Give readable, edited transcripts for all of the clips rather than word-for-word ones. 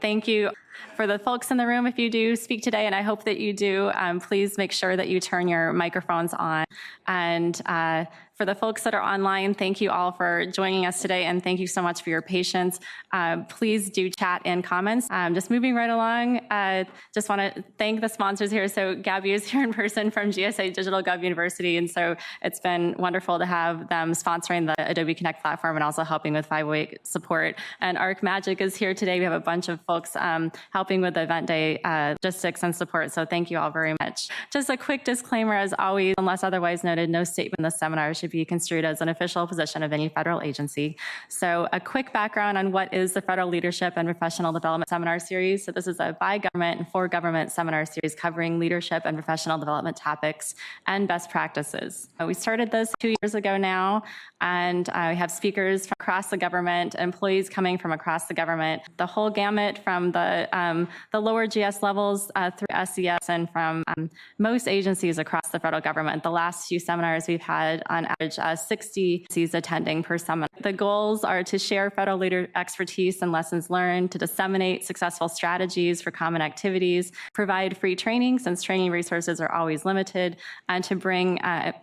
Thank you. For the folks in the room, if you do speak today, and I hope that you do, please make sure that you turn your microphones on. And for the folks that are online, thank you all for joining us today, and thank you so much for your patience. Please do chat in comments. Just moving right along, just want to thank the sponsors here. So Gabby is here in person from GSA DigitalGov University, and so it's been wonderful to have them sponsoring the Adobe Connect platform and also helping with 508 support. And AHRQ Magic is here today. We have a bunch of folks helping with the event day logistics and support, so thank you all very much. Just a quick disclaimer, as always, unless otherwise noted, no statement in this seminar should be construed as an official position of any federal agency. So a quick background on what is the Federal Leadership and Professional Development Seminar Series. So this is a by government and for government seminar series covering leadership and professional development topics and best practices. We started this 2 years ago now, and we have speakers from across the government, employees coming from across the government, the whole gamut from the lower GS levels through SES and from most agencies across the federal government. The last few seminars we've had on average 60 agencies attending per seminar. The goals are to share federal leader expertise and lessons learned, to disseminate successful strategies for common activities, provide free training since training resources are always limited, and to bring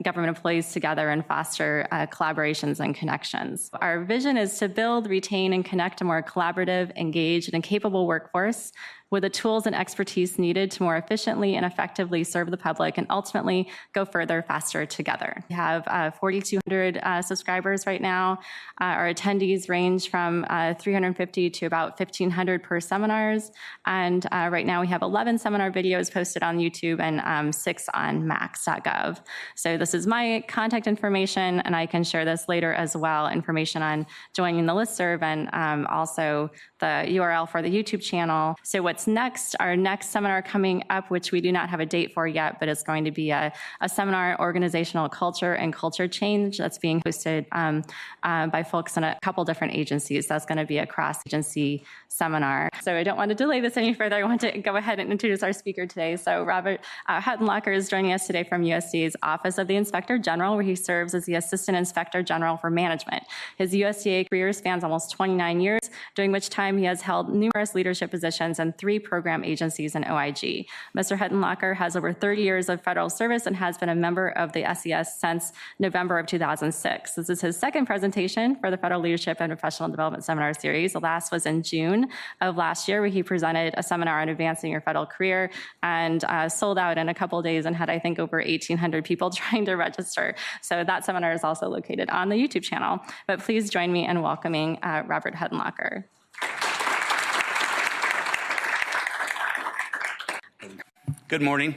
government employees together and foster collaborations and connections. Our vision is to build, retain, and connect a more collaborative, engaged, and capable workforce with the tools and expertise needed to more efficiently and effectively serve the public and ultimately go further, faster together. We have 4,200 subscribers right now. Our attendees range from 350 to about 1,500 per seminars. And right now we have 11 seminar videos posted on YouTube and 6 on max.gov. So this is my contact information, and I can share this later as well, information on joining the listserv and also the URL for the YouTube channel. So what's next? Our next seminar coming up, which we do not have a date for yet, but it's going to be a seminar, Organizational Culture and Culture Change, that's being hosted by folks in a couple different agencies. That's going to be a cross-agency seminar. So I don't want to delay this any further. I want to go ahead and introduce our speaker today. So Robert Huttenlocker is joining us today from USDA's Office of the Inspector General, where he serves as the Assistant Inspector General for Management. His USDA career spans almost 29 years, during which time he has held numerous leadership positions in 3 program agencies in OIG. Mr. Huttenlocker has over 30 years of federal service and has been a member of the SES since November of 2006. This is his second presentation for the Federal Leadership and Professional Development Seminar Series. The last was in June of last year, where he presented a seminar on advancing your federal career and sold out in a couple of days and had, I think, over 1,800 people trying to register. So that seminar is also located on the YouTube channel. But please join me in welcoming Robert Huttenlocker. Good morning.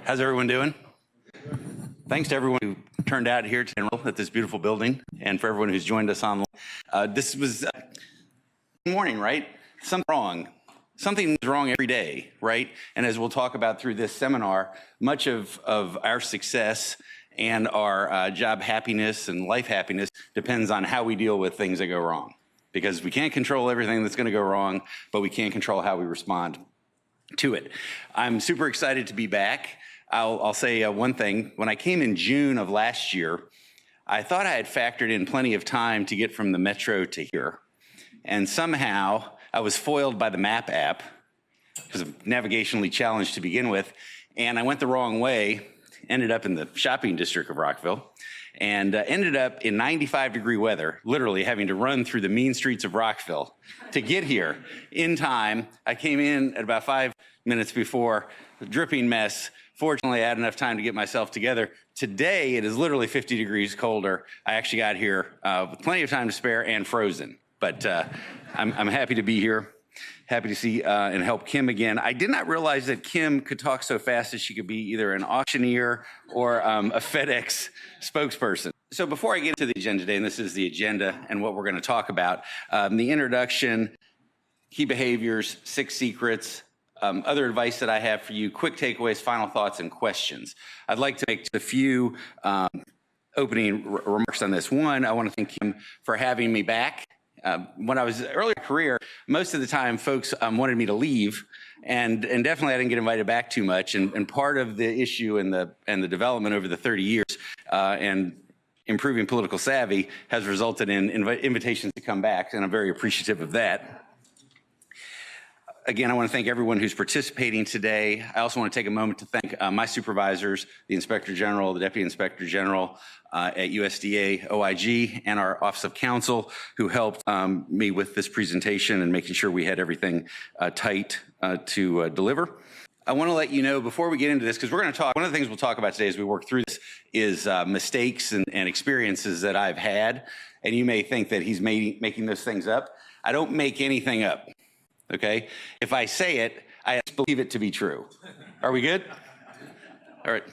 How's everyone doing? Thanks to everyone who turned out here to enroll at this beautiful building, and for everyone who's joined us online. This was morning, right? Something's wrong every day, right? And as we'll talk about through this seminar, much of our success and our job happiness and life happiness depends on how we deal with things that go wrong. Because we can't control everything that's going to go wrong, but we can control how we respond to it. I'm super excited to be back. I'll say one thing. When I came in June of last year, I thought I had factored in plenty of time to get from the metro to here. And somehow I was foiled by the map app, because I'm navigationally challenged to begin with, and I went the wrong way, ended up in the shopping district of Rockville, and ended up in 95-degree weather, literally having to run through the mean streets of Rockville to get here in time. I came in at about 5 minutes before, a dripping mess. Fortunately, I had enough time to get myself together. Today, it is literally 50 degrees colder. I actually got here with plenty of time to spare and frozen, but I'm happy to be here. Happy to see and help Kim again. I did not realize that Kim could talk so fast that she could be either an auctioneer or a FedEx spokesperson. So before I get into the agenda today, and this is the agenda and what we're going to talk about, the introduction, key behaviors, 6 secrets, other advice that I have for you, quick takeaways, final thoughts, and questions. I'd like to make a few opening remarks on this. One, I want to thank Kim for having me back. When I was early in my career, most of the time folks wanted me to leave, and definitely I didn't get invited back too much. And part of the issue and the development over the 30 years and improving political savvy has resulted in invitations to come back, and I'm very appreciative of that. Again, I want to thank everyone who's participating today. I also want to take a moment to thank my supervisors, the Inspector General, the Deputy Inspector General at USDA, OIG, and our Office of Counsel who helped me with this presentation and making sure we had everything tight to deliver. I want to let you know before we get into this, because we're going to talk, one of the things we'll talk about today as we work through this is mistakes and experiences that I've had. And you may think that he's making those things up. I don't make anything up, okay? If I say it, I believe it to be true. Are we good? All right,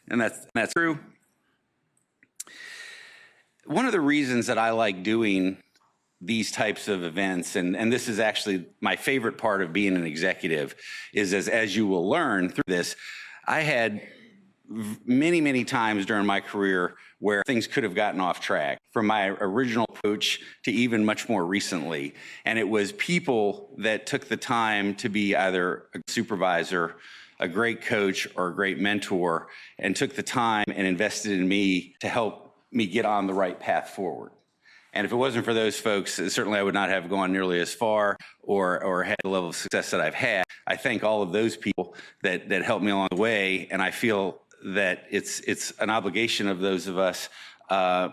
and that's true. One of the reasons that I like doing these types of events, and this is actually my favorite part of being an executive, is as you will learn through this, I had many times during my career where things could have gotten off track, from my original approach to even much more recently. And it was people that took the time to be either a supervisor, a great coach, or a great mentor, and took the time and invested in me to help me get on the right path forward. And if it wasn't for those folks, certainly I would not have gone nearly as far or had the level of success that I've had. I thank all of those people that helped me along the way, and I feel that it's an obligation of those of us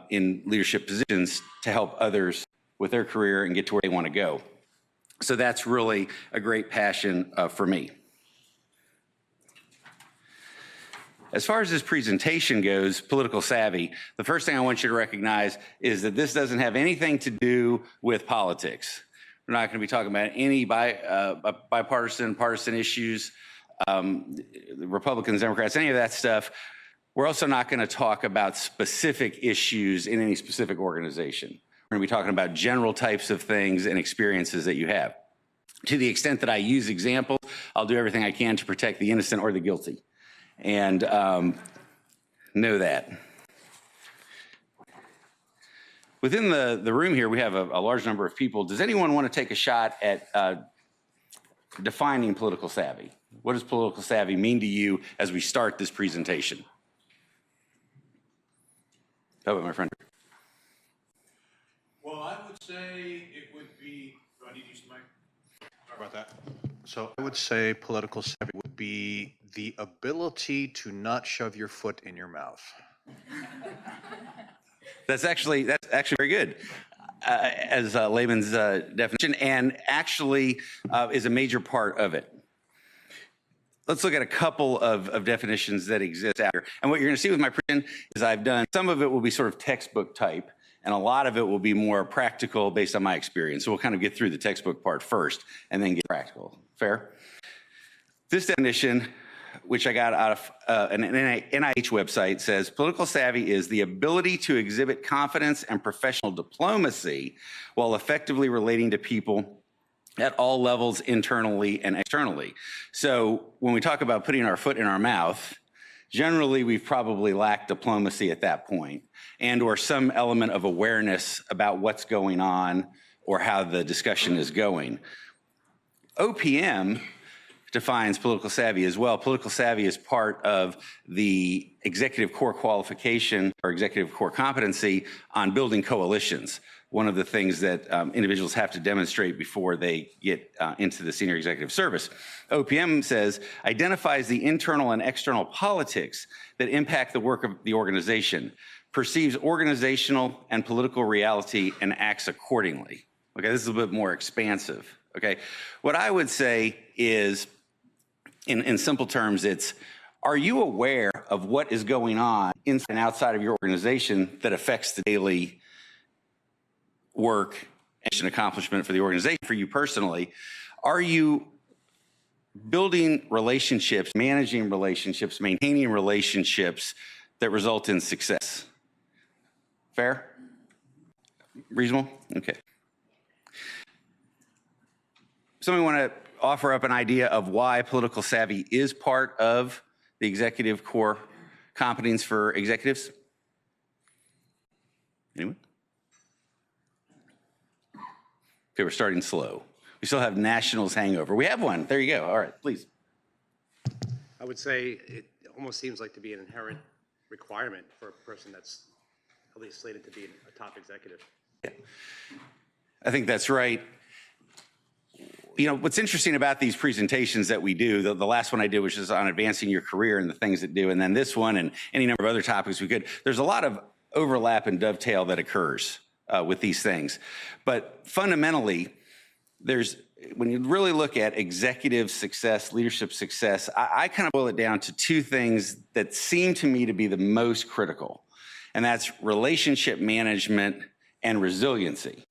in leadership positions to help others with their career and get to where they want to go. So that's really a great passion for me. As far as this presentation goes, political savvy, the first thing I want you to recognize is that this doesn't have anything to do with politics. We're not going to be talking about any bipartisan, partisan issues, Republicans, Democrats, any of that stuff. We're also not going to talk about specific issues in any specific organization. We're going to be talking about general types of things and experiences that you have. To the extent that I use examples, I'll do everything I can to protect the innocent or the guilty. And know that. Within the room here, we have a large number of people. Does anyone want to take a shot at defining political savvy? What does political savvy mean to you as we start this presentation? How about my friend? Well, I would say it would be, do I need to use the mic? Sorry about that. So I would say political savvy would be the ability to not shove your foot in your mouth. That's actually very good. As layman's definition, and actually is a major part of it. Let's look at a couple of definitions that exist out here. And what you're going to see with my presentation is I've done, some of it will be sort of textbook type, and a lot of it will be more practical based on my experience. So we'll kind of get through the textbook part first and then get practical. Fair? This definition, which I got out of an NIH website, says political savvy is the ability to exhibit confidence and professional diplomacy while effectively relating to people at all levels, internally and externally. So when we talk about putting our foot in our mouth, generally we've probably lacked diplomacy at that point, and or some element of awareness about what's going on or how the discussion is going. OPM defines political savvy as well. Political savvy is part of the executive core qualification or executive core competency on building coalitions. One of the things that individuals have to demonstrate before they get into the senior executive service. OPM says, identifies the internal and external politics that impact the work of the organization, perceives organizational and political reality, and acts accordingly. Okay, this is a bit more expansive. Okay, what I would say is, in simple terms, it's, are you aware of what is going on inside and outside of your organization that affects the daily work and accomplishment for the organization, for you personally? Are you building relationships, managing relationships, maintaining relationships that result in success? Fair? Reasonable? Okay. Somebody want to offer up an idea of why political savvy is part of the executive core competence for executives? Anyone? Okay, we're starting slow. We still have Nationals hangover. We have one. There you go. All right, please. I would say it almost seems like to be an inherent requirement for a person that's at least slated to be a top executive. Yeah. I think that's right. what's interesting about these presentations that we do, the last one I did was just on advancing your career and the things that do, and then this one and any number of other topics we could, there's a lot of overlap and dovetail that occurs with these things. But fundamentally, when you really look at executive success, leadership success, I kind of boil it down to two things that seem to me to be the most critical, and that's relationship management and resiliency.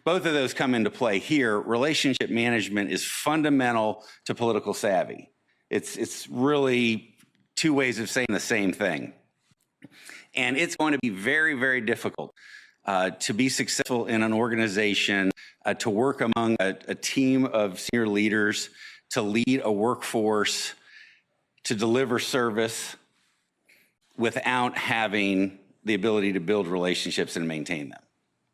Both of those come into play here. Relationship management is fundamental to political savvy. It's really two ways of saying the same thing. And it's going to be very, very difficult to be successful in an organization, to work among a team of senior leaders, to lead a workforce, to deliver service without having the ability to build relationships and maintain them.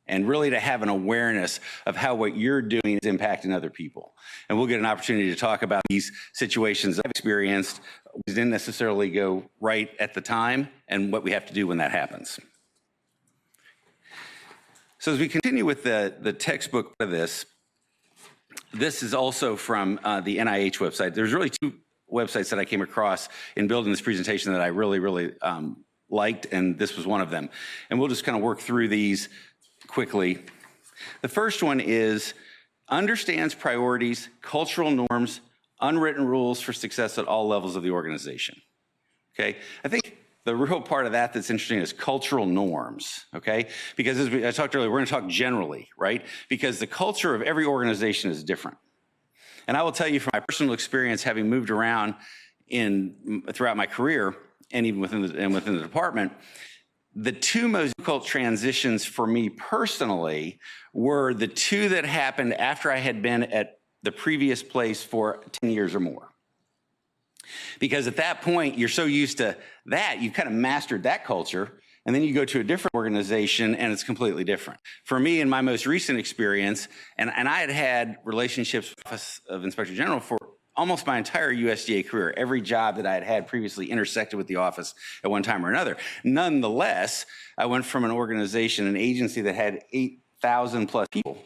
And really to have an awareness of how what you're doing is impacting other people. And we'll get an opportunity to talk about these situations I've experienced, which didn't necessarily go right at the time, and what we have to do when that happens. So as we continue with the textbook of this is also from the NIH website. There's really two websites that I came across in building this presentation that I really, really liked, and this was one of them. And we'll just kind of work through these quickly. The first one is understands priorities, cultural norms, unwritten rules for success at all levels of the organization. Okay, I think the real part of that that's interesting is cultural norms, okay? Because as I talked earlier, we're gonna talk generally, right? Because the culture of every organization is different. And I will tell you from my personal experience, having moved around throughout my career, and even within the department, the two most difficult transitions for me personally were the two that happened after I had been at the previous place for 10 years or more. Because at that point, you're so used to that, you've kind of mastered that culture, and then you go to a different organization and it's completely different. For me, in my most recent experience, and I had had relationships with the Office of Inspector General for almost my entire USDA career. Every job that I had had previously intersected with the office at one time or another. Nonetheless, I went from an organization, an agency that had 8,000 plus people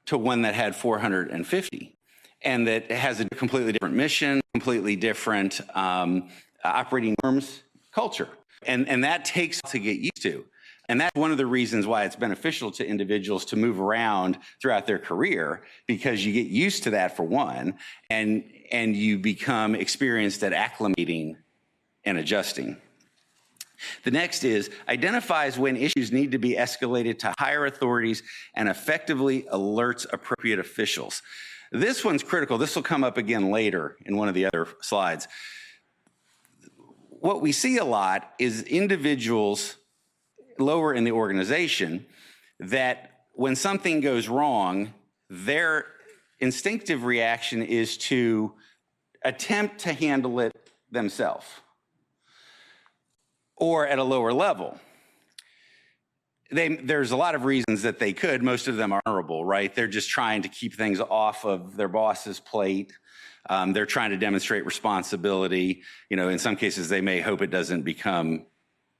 to one that had 450. And that has a completely different mission, completely different operating norms, culture. And that takes to get used to. And that's one of the reasons why it's beneficial to individuals to move around throughout their career, because you get used to that for one, and you become experienced at acclimating and adjusting. The next is identifies when issues need to be escalated to higher authorities and effectively alerts appropriate officials. This one's critical. This will come up again later in one of the other slides. What we see a lot is individuals lower in the organization that when something goes wrong, their instinctive reaction is to attempt to handle it themselves or at a lower level. There's a lot of reasons that they could. Most of them are honorable, right? They're just trying to keep things off of their boss's plate. They're trying to demonstrate responsibility. In some cases, they may hope it doesn't become,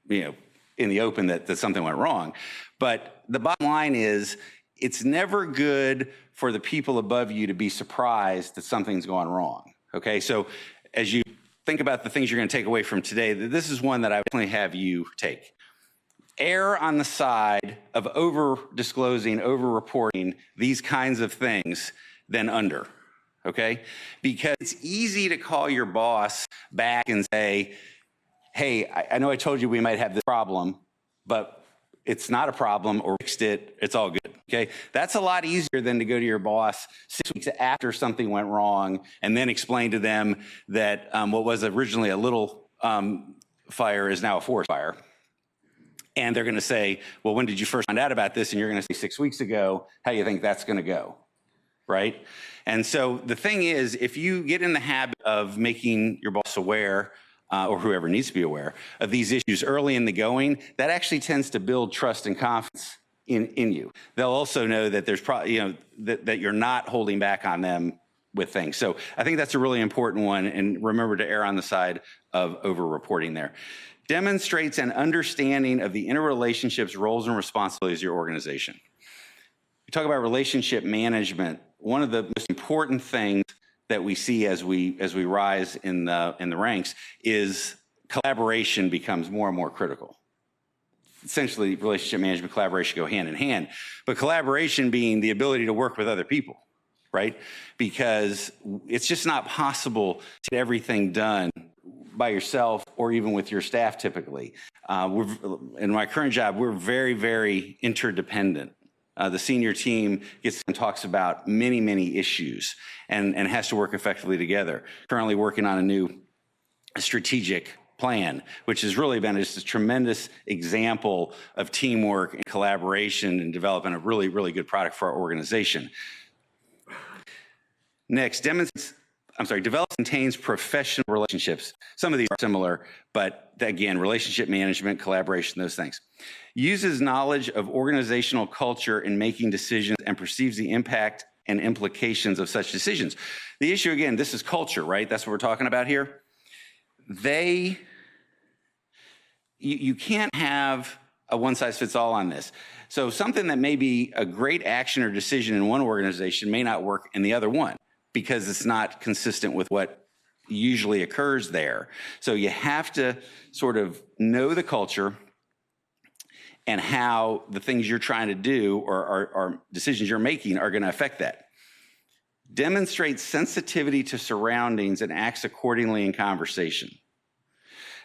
in the open that something went wrong. But the bottom line is, it's never good for the people above you to be surprised that something's gone wrong, okay? So as you think about the things you're gonna take away from today, this is one that I would definitely have you take. Err on the side of over-disclosing, over-reporting these kinds of things than under, okay? Because it's easy to call your boss back and say, hey, I know I told you we might have this problem, but it's not a problem, or fixed it, it's all good, okay? That's a lot easier than to go to your boss 6 weeks after something went wrong and then explain to them that what was originally a little fire is now a forest fire. And they're gonna say, well, when did you first find out about this? And you're gonna say 6 weeks ago. How do you think that's gonna go, right? And so the thing is, if you get in the habit of making your boss aware, or whoever needs to be aware of these issues early in the going, that actually tends to build trust and confidence in you. They'll also know that there's probably, that you're not holding back on them with things. So I think that's a really important one, and remember to err on the side of over-reporting there. Demonstrates an understanding of the interrelationships, roles, and responsibilities of your organization. We talk about relationship management, one of the most important things that we see as we rise in the ranks is collaboration becomes more and more critical. Essentially, relationship management, collaboration go hand in hand, but collaboration being the ability to work with other people, right? Because it's just not possible to get everything done by yourself or even with your staff typically. In my current job, we're very, very interdependent. The senior team gets and talks about many, many issues and has to work effectively together. Currently working on a new strategic plan, which has really been just a tremendous example of teamwork and collaboration and developing a really, really good product for our organization. Next, develops and maintains professional relationships. Some of these are similar, but again, relationship management, collaboration, those things. Uses knowledge of organizational culture in making decisions and perceives the impact and implications of such decisions. The issue, again, this is culture, right? That's what we're talking about here. You can't have a one-size-fits-all on this. So something that may be a great action or decision in one organization may not work in the other one because it's not consistent with what usually occurs there. So you have to sort of know the culture and how the things you're trying to do or decisions you're making are going to affect that. Demonstrates sensitivity to surroundings and acts accordingly in conversation.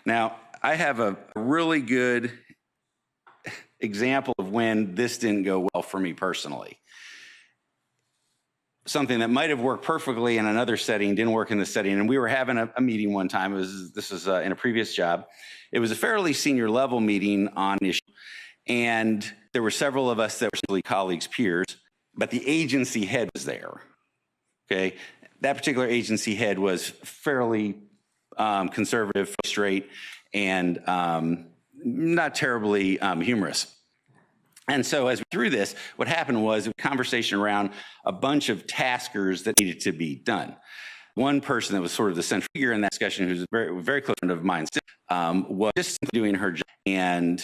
Now, I have a really good example of when this didn't go well for me personally. Something that might have worked perfectly in another setting didn't work in this setting. And we were having a meeting one time. This was in a previous job. It was a fairly senior level meeting on an issue. And there were several of us that were simply colleagues, peers, but the agency head was there. Okay, that particular agency head was fairly conservative, straight, and not terribly humorous. And so as we through this, what happened was a conversation around a bunch of taskers that needed to be done. One person that was sort of the central figure in that discussion, who's a very, very close friend of mine, was just doing her job and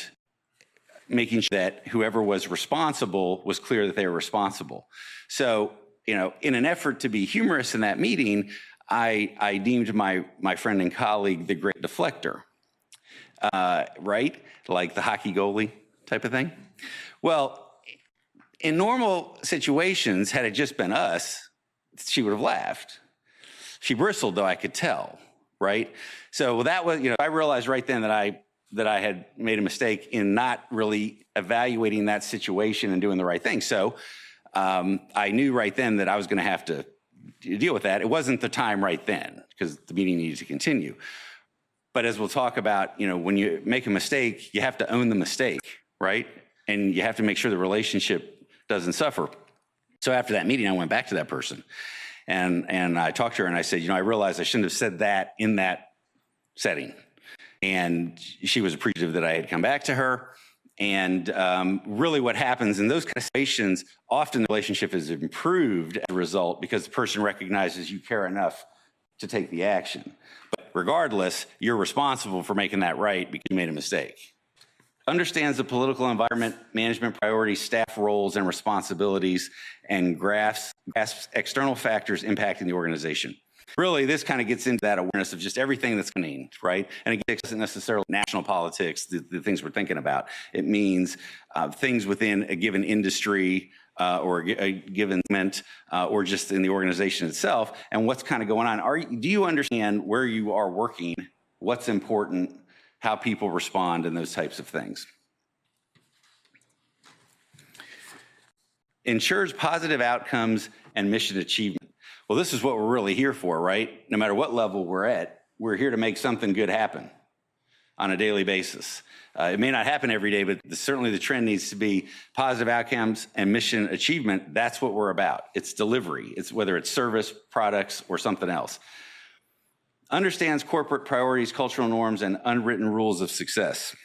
making sure that whoever was responsible was clear that they were responsible. So, you know, in an effort to be humorous in that meeting, I deemed my friend and colleague the great deflector, right? Like the hockey goalie type of thing. Well, in normal situations, had it just been us, she would have laughed. She bristled, though, I could tell, right? So that was, you know, I realized right then that I had made a mistake in not really evaluating that situation and doing the right thing. So I knew right then that I was going to have to deal with that. It wasn't the time right then because the meeting needed to continue. But as we'll talk about, you know, when you make a mistake, you have to own the mistake, right? And you have to make sure the relationship doesn't suffer. So after that meeting, I went back to that person and I talked to her and I said, you know, I realized I shouldn't have said that in that setting. And she was appreciative that I had come back to her. And really what happens in those kind of situations, often the relationship is improved as a result because the person recognizes you care enough to take the action. But regardless, you're responsible for making that right because you made a mistake. Understands the political environment, management priorities, staff roles and responsibilities, and grasps external factors impacting the organization. Really, this kind of gets into that awareness of just everything that's happening, right? And it isn't necessarily national politics, the things we're thinking about. It means things within a given industry or a given segment or just in the organization itself and what's kind of going on. Do you understand where you are working, what's important, how people respond, and those types of things? Ensures positive outcomes and mission achievement. Well, this is what we're really here for, right? No matter what level we're at, we're here to make something good happen on a daily basis. It may not happen every day, but certainly the trend needs to be positive outcomes and mission achievement. That's what we're about. It's delivery. It's whether it's service, products, or something else. Understands corporate priorities, cultural norms, and unwritten rules of success.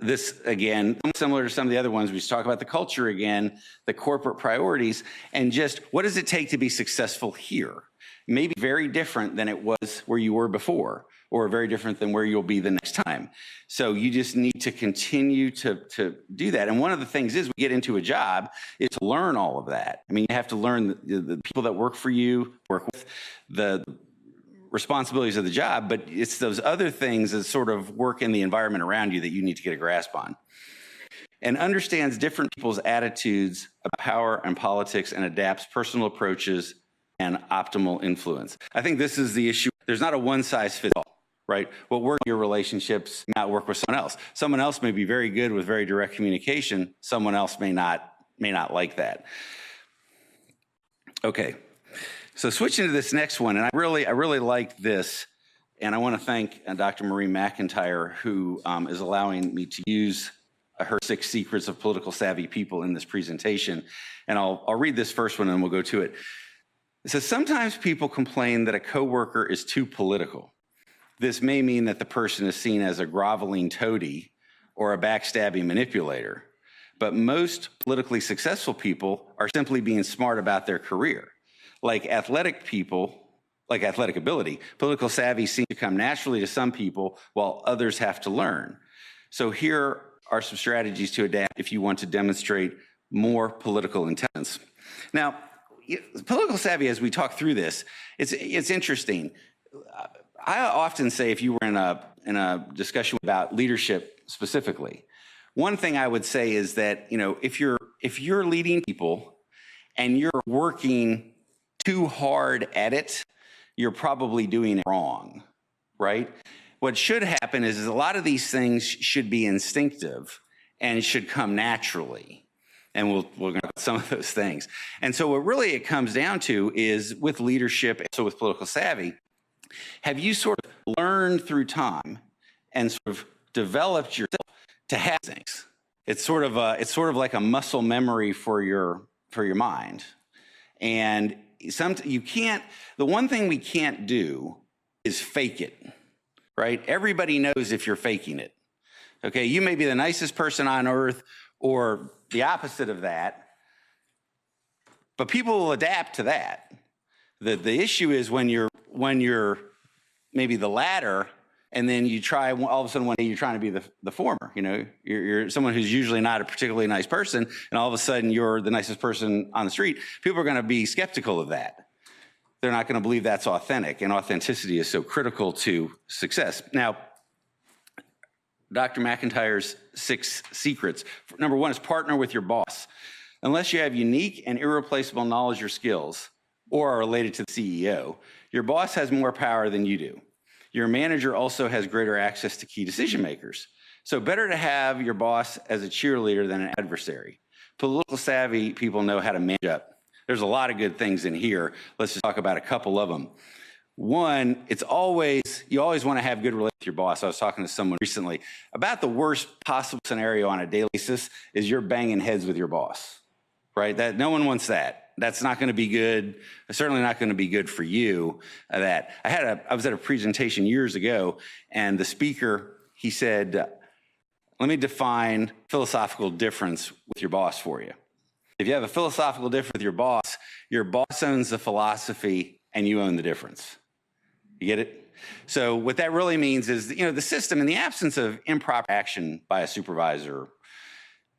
This, again, similar to some of the other ones, we talk about the culture again, the corporate priorities, and just what does it take to be successful here? Maybe very different than it was where you were before. or very different than where you'll be the next time. So you just need to continue to do that. And one of the things is we get into a job is to learn all of that. I mean, you have to learn the people that work for you, work with the responsibilities of the job, but it's those other things that sort of work in the environment around you that you need to get a grasp on. And understands different people's attitudes about power and politics and adapts personal approaches and optimal influence. I think this is the issue. There's not a one size fits all, right? What works in your relationships may not work with someone else. Someone else may be very good with very direct communication. Someone else may not like that. Okay, so switching to this next one, and I really like this, and I want to thank Dr. Marie McIntyre, who is allowing me to use her 6 secrets of political savvy people in this presentation. And I'll read this first one and we'll go to it. It says, sometimes people complain that a coworker is too political. This may mean that the person is seen as a groveling toady or a backstabbing manipulator. But most politically successful people are simply being smart about their career. Like athletic ability, political savvy seems to come naturally to some people while others have to learn. So here are some strategies to adapt if you want to demonstrate more political intelligence. Now, political savvy, as we talk through this, it's interesting. I often say, if you were in a discussion about leadership specifically, one thing I would say is that, if you're leading people and you're working too hard at it, you're probably doing it wrong, right? What should happen is a lot of these things should be instinctive and should come naturally. And we're going to talk about some of those things. And so what really it comes down to is with leadership, and so with political savvy, have you sort of learned through time and sort of developed yourself to have things? It's sort of like a muscle memory for your mind. And the one thing we can't do is fake it. Right? Everybody knows if you're faking it. Okay, you may be the nicest person on earth or the opposite of that, but people will adapt to that. The issue is when you're maybe the latter, and then you try, all of a sudden one day you're trying to be the former. You're someone who's usually not a particularly nice person, and all of a sudden you're the nicest person on the street. People are going to be skeptical of that. They're not going to believe that's authentic, and authenticity is so critical to success. Now, Dr. McIntyre's 6 secrets. Number 1 is partner with your boss. Unless you have unique and irreplaceable knowledge or skills, or are related to the CEO, your boss has more power than you do. Your manager also has greater access to key decision makers. So better to have your boss as a cheerleader than an adversary. Political savvy people know how to manage up. There's a lot of good things in here. Let's just talk about a couple of them. One, you always want to have good relations with your boss. I was talking to someone recently about the worst possible scenario on a daily basis is you're banging heads with your boss, right? That no one wants that. That's not going to be good. Certainly not going to be good for you. I was at a presentation years ago, and the speaker, he said, let me define philosophical difference with your boss for you. If you have a philosophical difference with your boss owns the philosophy and you own the difference. You get it? So what that really means is, the system, in the absence of improper action by a supervisor,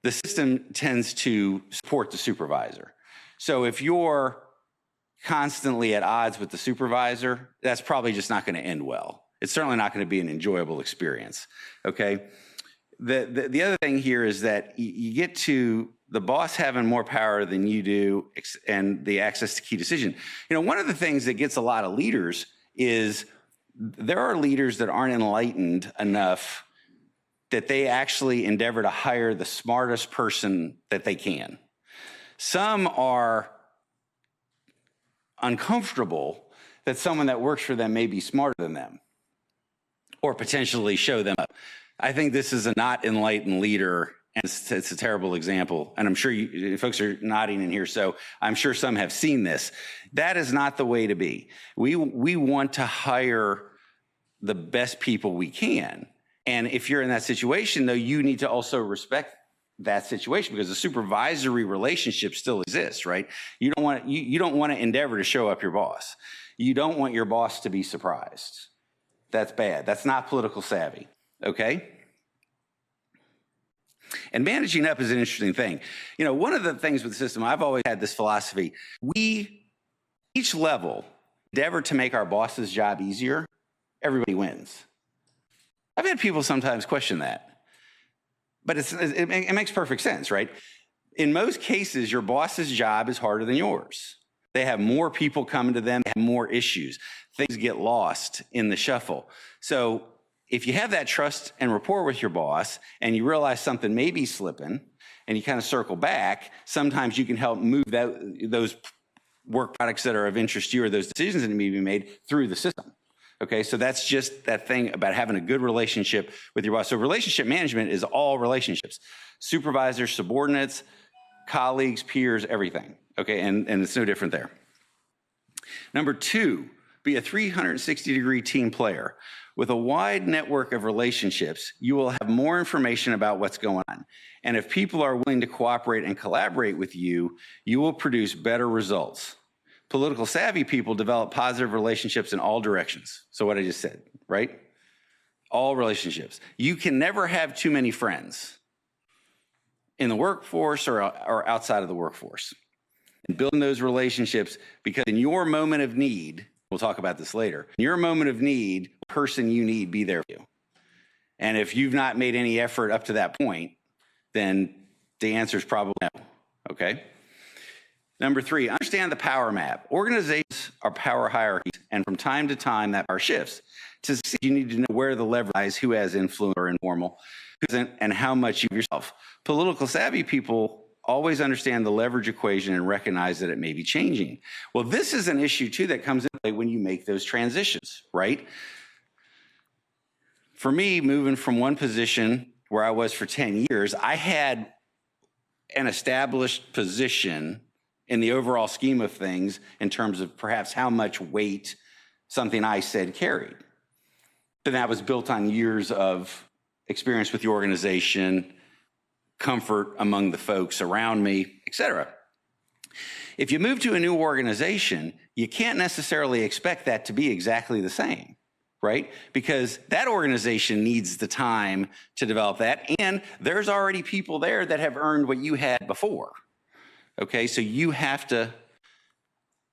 the system tends to support the supervisor. So if you're constantly at odds with the supervisor, that's probably just not going to end well. It's certainly not going to be an enjoyable experience, okay? The other thing here is that you get to the boss having more power than you do and the access to key decision. One of the things that gets a lot of leaders is there are leaders that aren't enlightened enough that they actually endeavor to hire the smartest person that they can. Some are uncomfortable that someone that works for them may be smarter than them or potentially show them up. I think this is a not enlightened leader, and it's a terrible example. And I'm sure you folks are nodding in here, so I'm sure some have seen this. That is not the way to be. We want to hire the best people we can. And if you're in that situation, though, you need to also respect that situation because the supervisory relationship still exists, right? You don't want to endeavor to show up your boss. You don't want your boss to be surprised. That's bad. That's not political savvy, okay? And managing up is an interesting thing. You know, one of the things with the system, I've always had this philosophy. Each level, endeavor to make our boss's job easier, everybody wins. I've had people sometimes question that, but it makes perfect sense, right? In most cases, your boss's job is harder than yours. They have more people coming to them, they have more issues. Things get lost in the shuffle. So if you have that trust and rapport with your boss and you realize something may be slipping and you kind of circle back, sometimes you can help move those work products that are of interest to you or those decisions that need to be made through the system. Okay, so that's just that thing about having a good relationship with your boss. So relationship management is all relationships. Supervisors, subordinates, colleagues, peers, everything. Okay, and it's no different there. Number 2, be a 360-degree team player. With a wide network of relationships, you will have more information about what's going on. And if people are willing to cooperate and collaborate with you, you will produce better results. Political savvy people develop positive relationships in all directions. So what I just said, right? All relationships. You can never have too many friends in the workforce or outside of the workforce. And building those relationships, because in your moment of need, we'll talk about this later, in your moment of need, the person you need be there for you. And if you've not made any effort up to that point, then the answer is probably no, okay? Number 3, understand the power map. Organizations are power hierarchies, and from time to time that power shifts. To succeed, you need to know where the lever lies, who has influence or informal, and how much you yourself. Political savvy people always understand the leverage equation and recognize that it may be changing. Well, this is an issue too that comes into play when you make those transitions, right? For me, moving from one position where I was for 10 years, I had an established position in the overall scheme of things in terms of perhaps how much weight something I said carried. And that was built on years of experience with the organization, comfort among the folks around me, etc. If you move to a new organization, you can't necessarily expect that to be exactly the same, right? Because that organization needs the time to develop that, and there's already people there that have earned what you had before. Okay, so you have to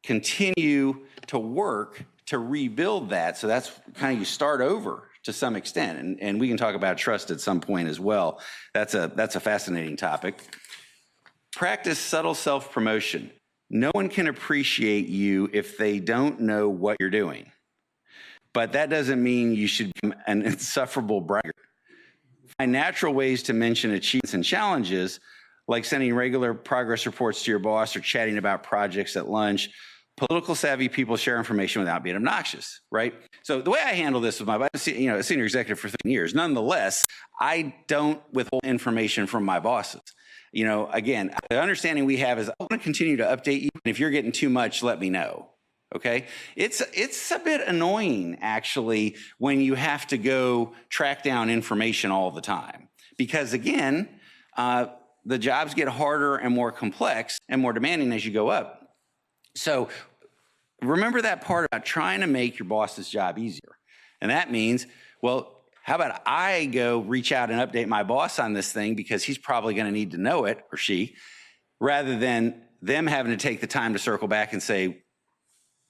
continue to work to rebuild that. So that's kind of, you start over to some extent, and we can talk about trust at some point as well. That's a fascinating topic. Practice subtle self-promotion. No one can appreciate you if they don't know what you're doing. But that doesn't mean you should be an insufferable braggart. Find natural ways to mention achievements and challenges, like sending regular progress reports to your boss or chatting about projects at lunch. Political savvy people share information without being obnoxious, right? So the way I handle this with my boss, a senior executive for 13 years, nonetheless, I don't withhold information from my bosses. You know, again, the understanding we have is I want to continue to update you. And if you're getting too much, let me know. Okay? It's a bit annoying, actually, when you have to go track down information all the time. Because again, the jobs get harder and more complex and more demanding as you go up. So remember that part about trying to make your boss's job easier. And that means, well, how about I go reach out and update my boss on this thing because he's probably going to need to know it, or she, rather than them having to take the time to circle back and say,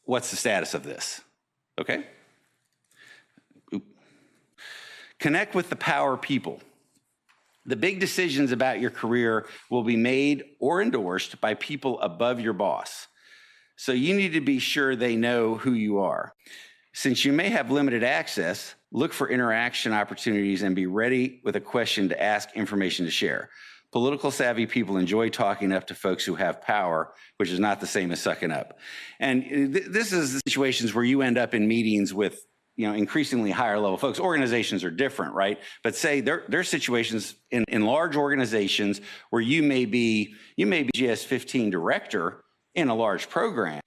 what's the status of this? Okay? Connect with the power people. The big decisions about your career will be made or endorsed by people above your boss. So you need to be sure they know who you are. Since you may have limited access, look for interaction opportunities and be ready with a question to ask, information to share. Political savvy people enjoy talking up to folks who have power, which is not the same as sucking up. And this is the situations where you end up in meetings with increasingly higher level folks. Organizations are different, right? But say there's situations in large organizations where you may be GS-15 director in a large program,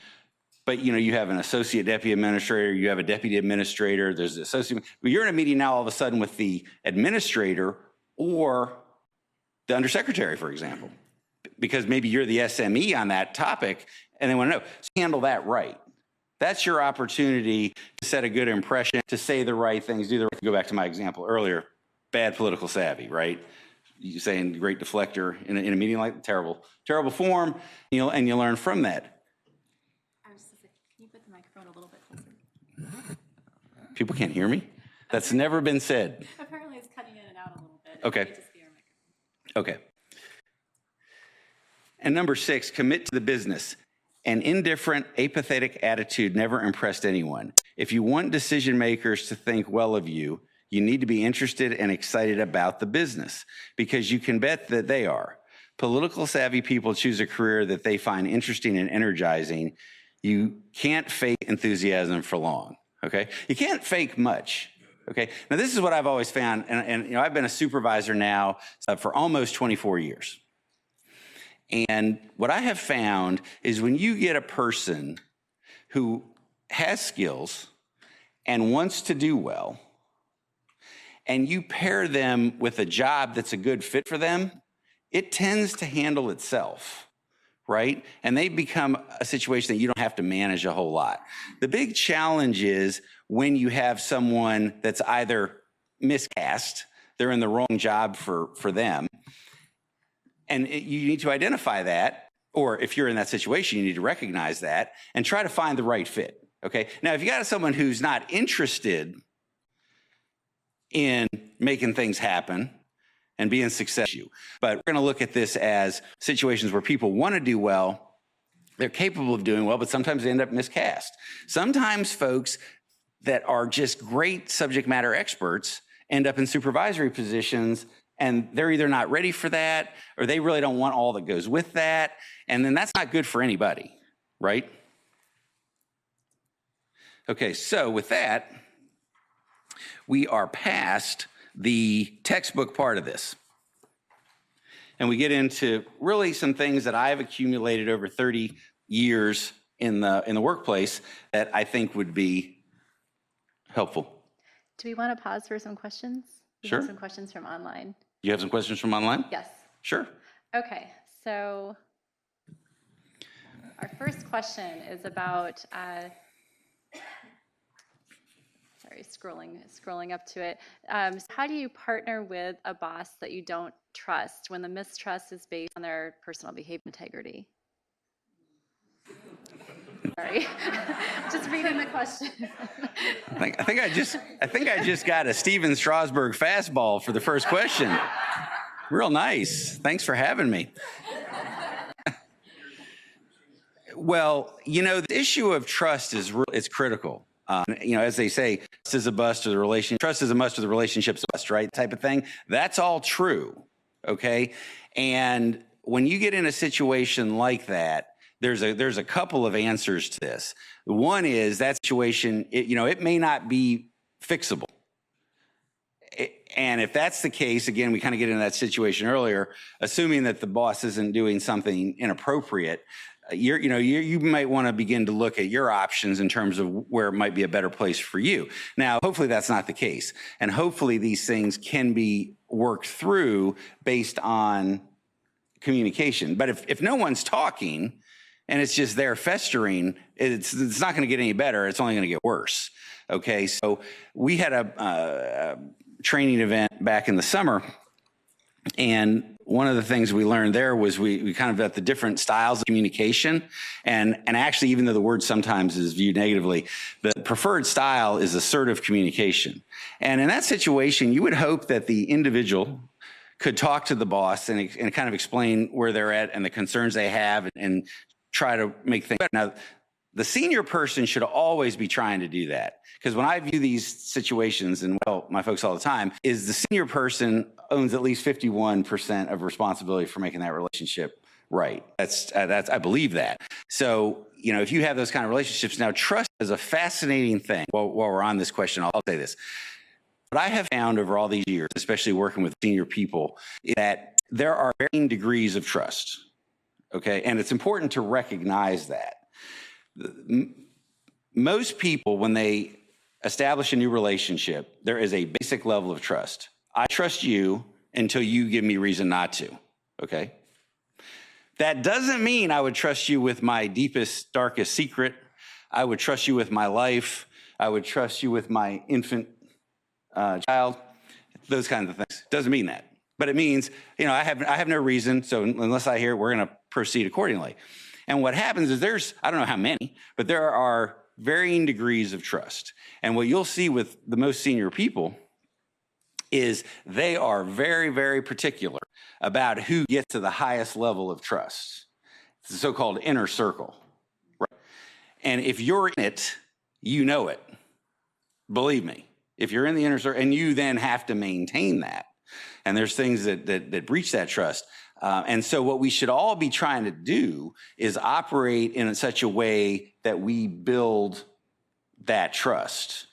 but you have an associate deputy administrator, you have a deputy administrator, there's an associate. You're in a meeting now all of a sudden with the administrator or the undersecretary, for example, because maybe you're the SME on that topic and they want to know. So handle that right. That's your opportunity to set a good impression, to say the right things, do the right, go back to my example earlier, bad political savvy, right? You saying great deflector in a meeting like terrible form, and you learn from that. I was just like, can you put the microphone a little bit closer? People can't hear me? That's never been said. Apparently it's cutting in and out a little bit. Okay. It might just be our microphone. Okay. And number 6, commit to the business. An indifferent, apathetic attitude never impressed anyone. If you want decision makers to think well of you, you need to be interested and excited about the business, because you can bet that they are. Political savvy people choose a career that they find interesting and energizing. You can't fake enthusiasm for long, okay? You can't fake much, okay? Now, this is what I've always found, and I've been a supervisor now for almost 24 years. And what I have found is when you get a person who has skills and wants to do well, and you pair them with a job that's a good fit for them, it tends to handle itself, right? And they become a situation that you don't have to manage a whole lot. The big challenge is when you have someone that's either miscast, they're in the wrong job for them, and you need to identify that, or if you're in that situation, you need to recognize that and try to find the right fit, okay? Now, if you got someone who's not interested in making things happen and being successful, but we're gonna look at this as situations where people wanna do well, they're capable of doing well, but sometimes they end up miscast. Sometimes folks that are just great subject matter experts end up in supervisory positions, and they're either not ready for that, or they really don't want all that goes with that. And then that's not good for anybody, right? Okay, so with that, we are past the textbook part of this. And we get into really some things that I've accumulated over 30 years in the workplace that I think would be helpful. Do we want to pause for some questions? We Sure. have some questions from online. You have some questions from online? Yes. Sure. Okay, so our first question is about, sorry, scrolling up to it. So how do you partner with a boss that you don't trust when the mistrust is based on their personal behavior integrity? Sorry, just reading the question. I think I just got a Steven Strasburg fastball for the first question. Real nice. Thanks for having me. Well, the issue of trust is critical. As they say, trust is a must to the relationship. Trust is a must to the relationship's a must, right? Type of thing. That's all true. Okay. And when you get in a situation like that, there's a couple of answers to this. One is that situation, it may not be fixable. And if that's the case, again, we kind of get into that situation earlier, assuming that the boss isn't doing something inappropriate, you might want to begin to look at your options in terms of where it might be a better place for you. Now, hopefully that's not the case. And hopefully these things can be worked through based on communication. But if no one's talking, and it's just there festering, it's not going to get any better. It's only going to get worse. Okay, so we had a training event back in the summer, and one of the things we learned there was we kind of got the different styles of communication, and actually, even though the word sometimes is viewed negatively, the preferred style is assertive communication. And in that situation, you would hope that the individual could talk to the boss and kind of explain where they're at and the concerns they have and try to make things better. Now, the senior person should always be trying to do that, because when I view these situations, and my folks all the time, is the senior person owns at least 51% of responsibility for making that relationship right. That's I believe that. So, if you have those kind of relationships, now trust is a fascinating thing. While we're on this question, I'll say this. What I have found over all these years, especially working with senior people, is that there are varying degrees of trust. Okay, and it's important to recognize that. Most people, when they establish a new relationship, there is a basic level of trust. I trust you until you give me reason not to, okay? That doesn't mean I would trust you with my deepest, darkest secret. I would trust you with my life. I would trust you with my infant child. Those kinds of things. Doesn't mean that. But it means, I have no reason, so unless I hear it, we're going to proceed accordingly. And what happens is I don't know how many, but there are varying degrees of trust. And what you'll see with the most senior people is they are very, very particular about who gets to the highest level of trust. It's the so-called inner circle. Right? And if you're in it, you know it. Believe me. If you're in the inner circle, and you then have to maintain that. And there's things that breach that trust. And so what we should all be trying to do is operate in such a way that we build that trust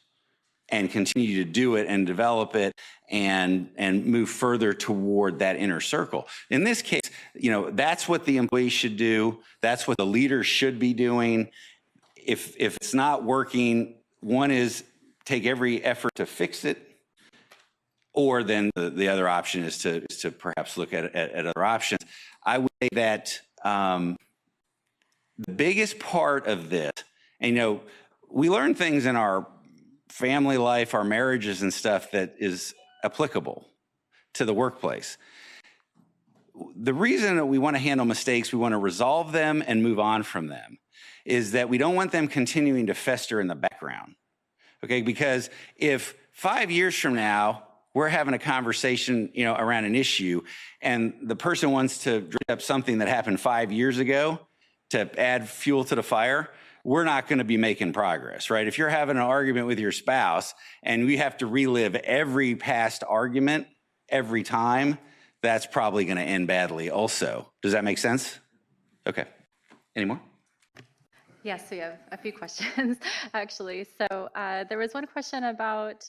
and continue to do it and develop it and move further toward that inner circle. In this case, that's what the employees should do. That's what the leaders should be doing. If it's not working, one is take every effort to fix it, or then the other option is to perhaps look at other options. I would say that the biggest part of this, and we learn things in our family life, our marriages and stuff that is applicable to the workplace. The reason that we want to handle mistakes, we want to resolve them and move on from them, is that we don't want them continuing to fester in the background. Okay, because if 5 years from now, we're having a conversation, around an issue, and the person wants to bring up something that happened 5 years ago to add fuel to the fire, we're not going to be making progress, right? If you're having an argument with your spouse and we have to relive every past argument every time, that's probably going to end badly also. Does that make sense? Okay. Any more? Yes, we have a few questions, actually. So there was one question about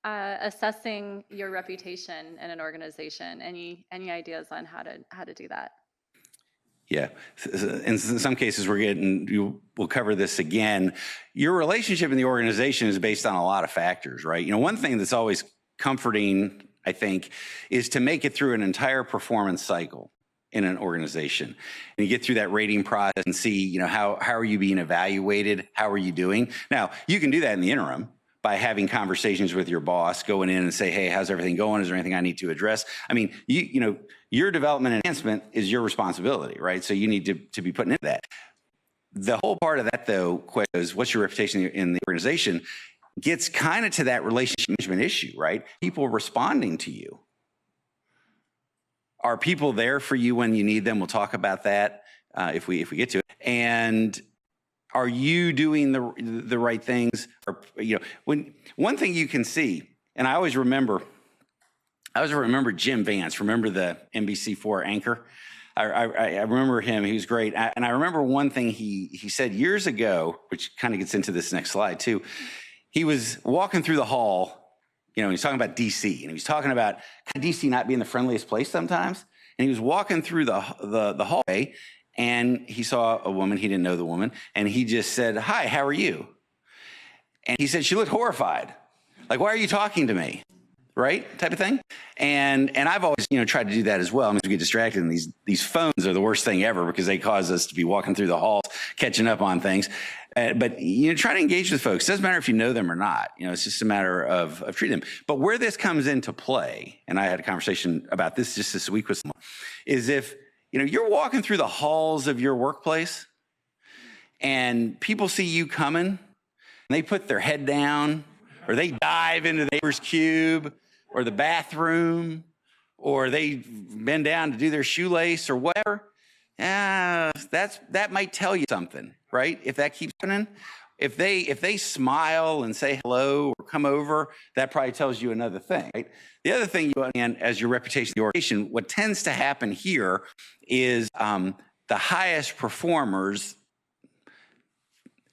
assessing your reputation in an organization. Any ideas on how to do that? Yeah, in some cases we'll cover this again. Your relationship in the organization is based on a lot of factors, right? One thing that's always comforting, I think, is to make it through an entire performance cycle in an organization. And you get through that rating process and see, how are you being evaluated? How are you doing? Now, you can do that in the interim by having conversations with your boss, going in and say, hey, how's everything going? Is there anything I need to address? I mean, your development and enhancement is your responsibility, right? So you need to be putting into that. The whole part of that, though, question is what's your reputation in the organization, gets kind of to that relationship management issue, right? People responding to you. Are people there for you when you need them? We'll talk about that if we get to it. And are you doing the right things? Or, when one thing you can see, and I always remember Jim Vance. Remember the NBC4 anchor? I remember him. He was great. And I remember one thing he said years ago, which kind of gets into this next slide too. He was walking through the hall. He's talking about DC, and he was talking about DC not being the friendliest place sometimes. And he was walking through the hallway, and he saw a woman. He didn't know the woman, and he just said, "Hi, how are you?" And he said she looked horrified, like, "Why are you talking to me?" Right, type of thing. And I've always tried to do that as well. I mean, we get distracted, and these phones are the worst thing ever because they cause us to be walking through the halls, catching up on things. But try to engage with folks. It doesn't matter if you know them or not. It's just a matter of treating them. But where this comes into play, and I had a conversation about this just this week with someone, is if you're walking through the halls of your workplace, and people see you coming, and they put their head down, or they dive into the neighbor's cube, or the bathroom, or they bend down to do their shoelace or whatever. That might tell you something, right? If that keeps happening, if they smile and say hello or come over, that probably tells you another thing, right? The other thing and as your reputation in the organization, what tends to happen here is the highest performers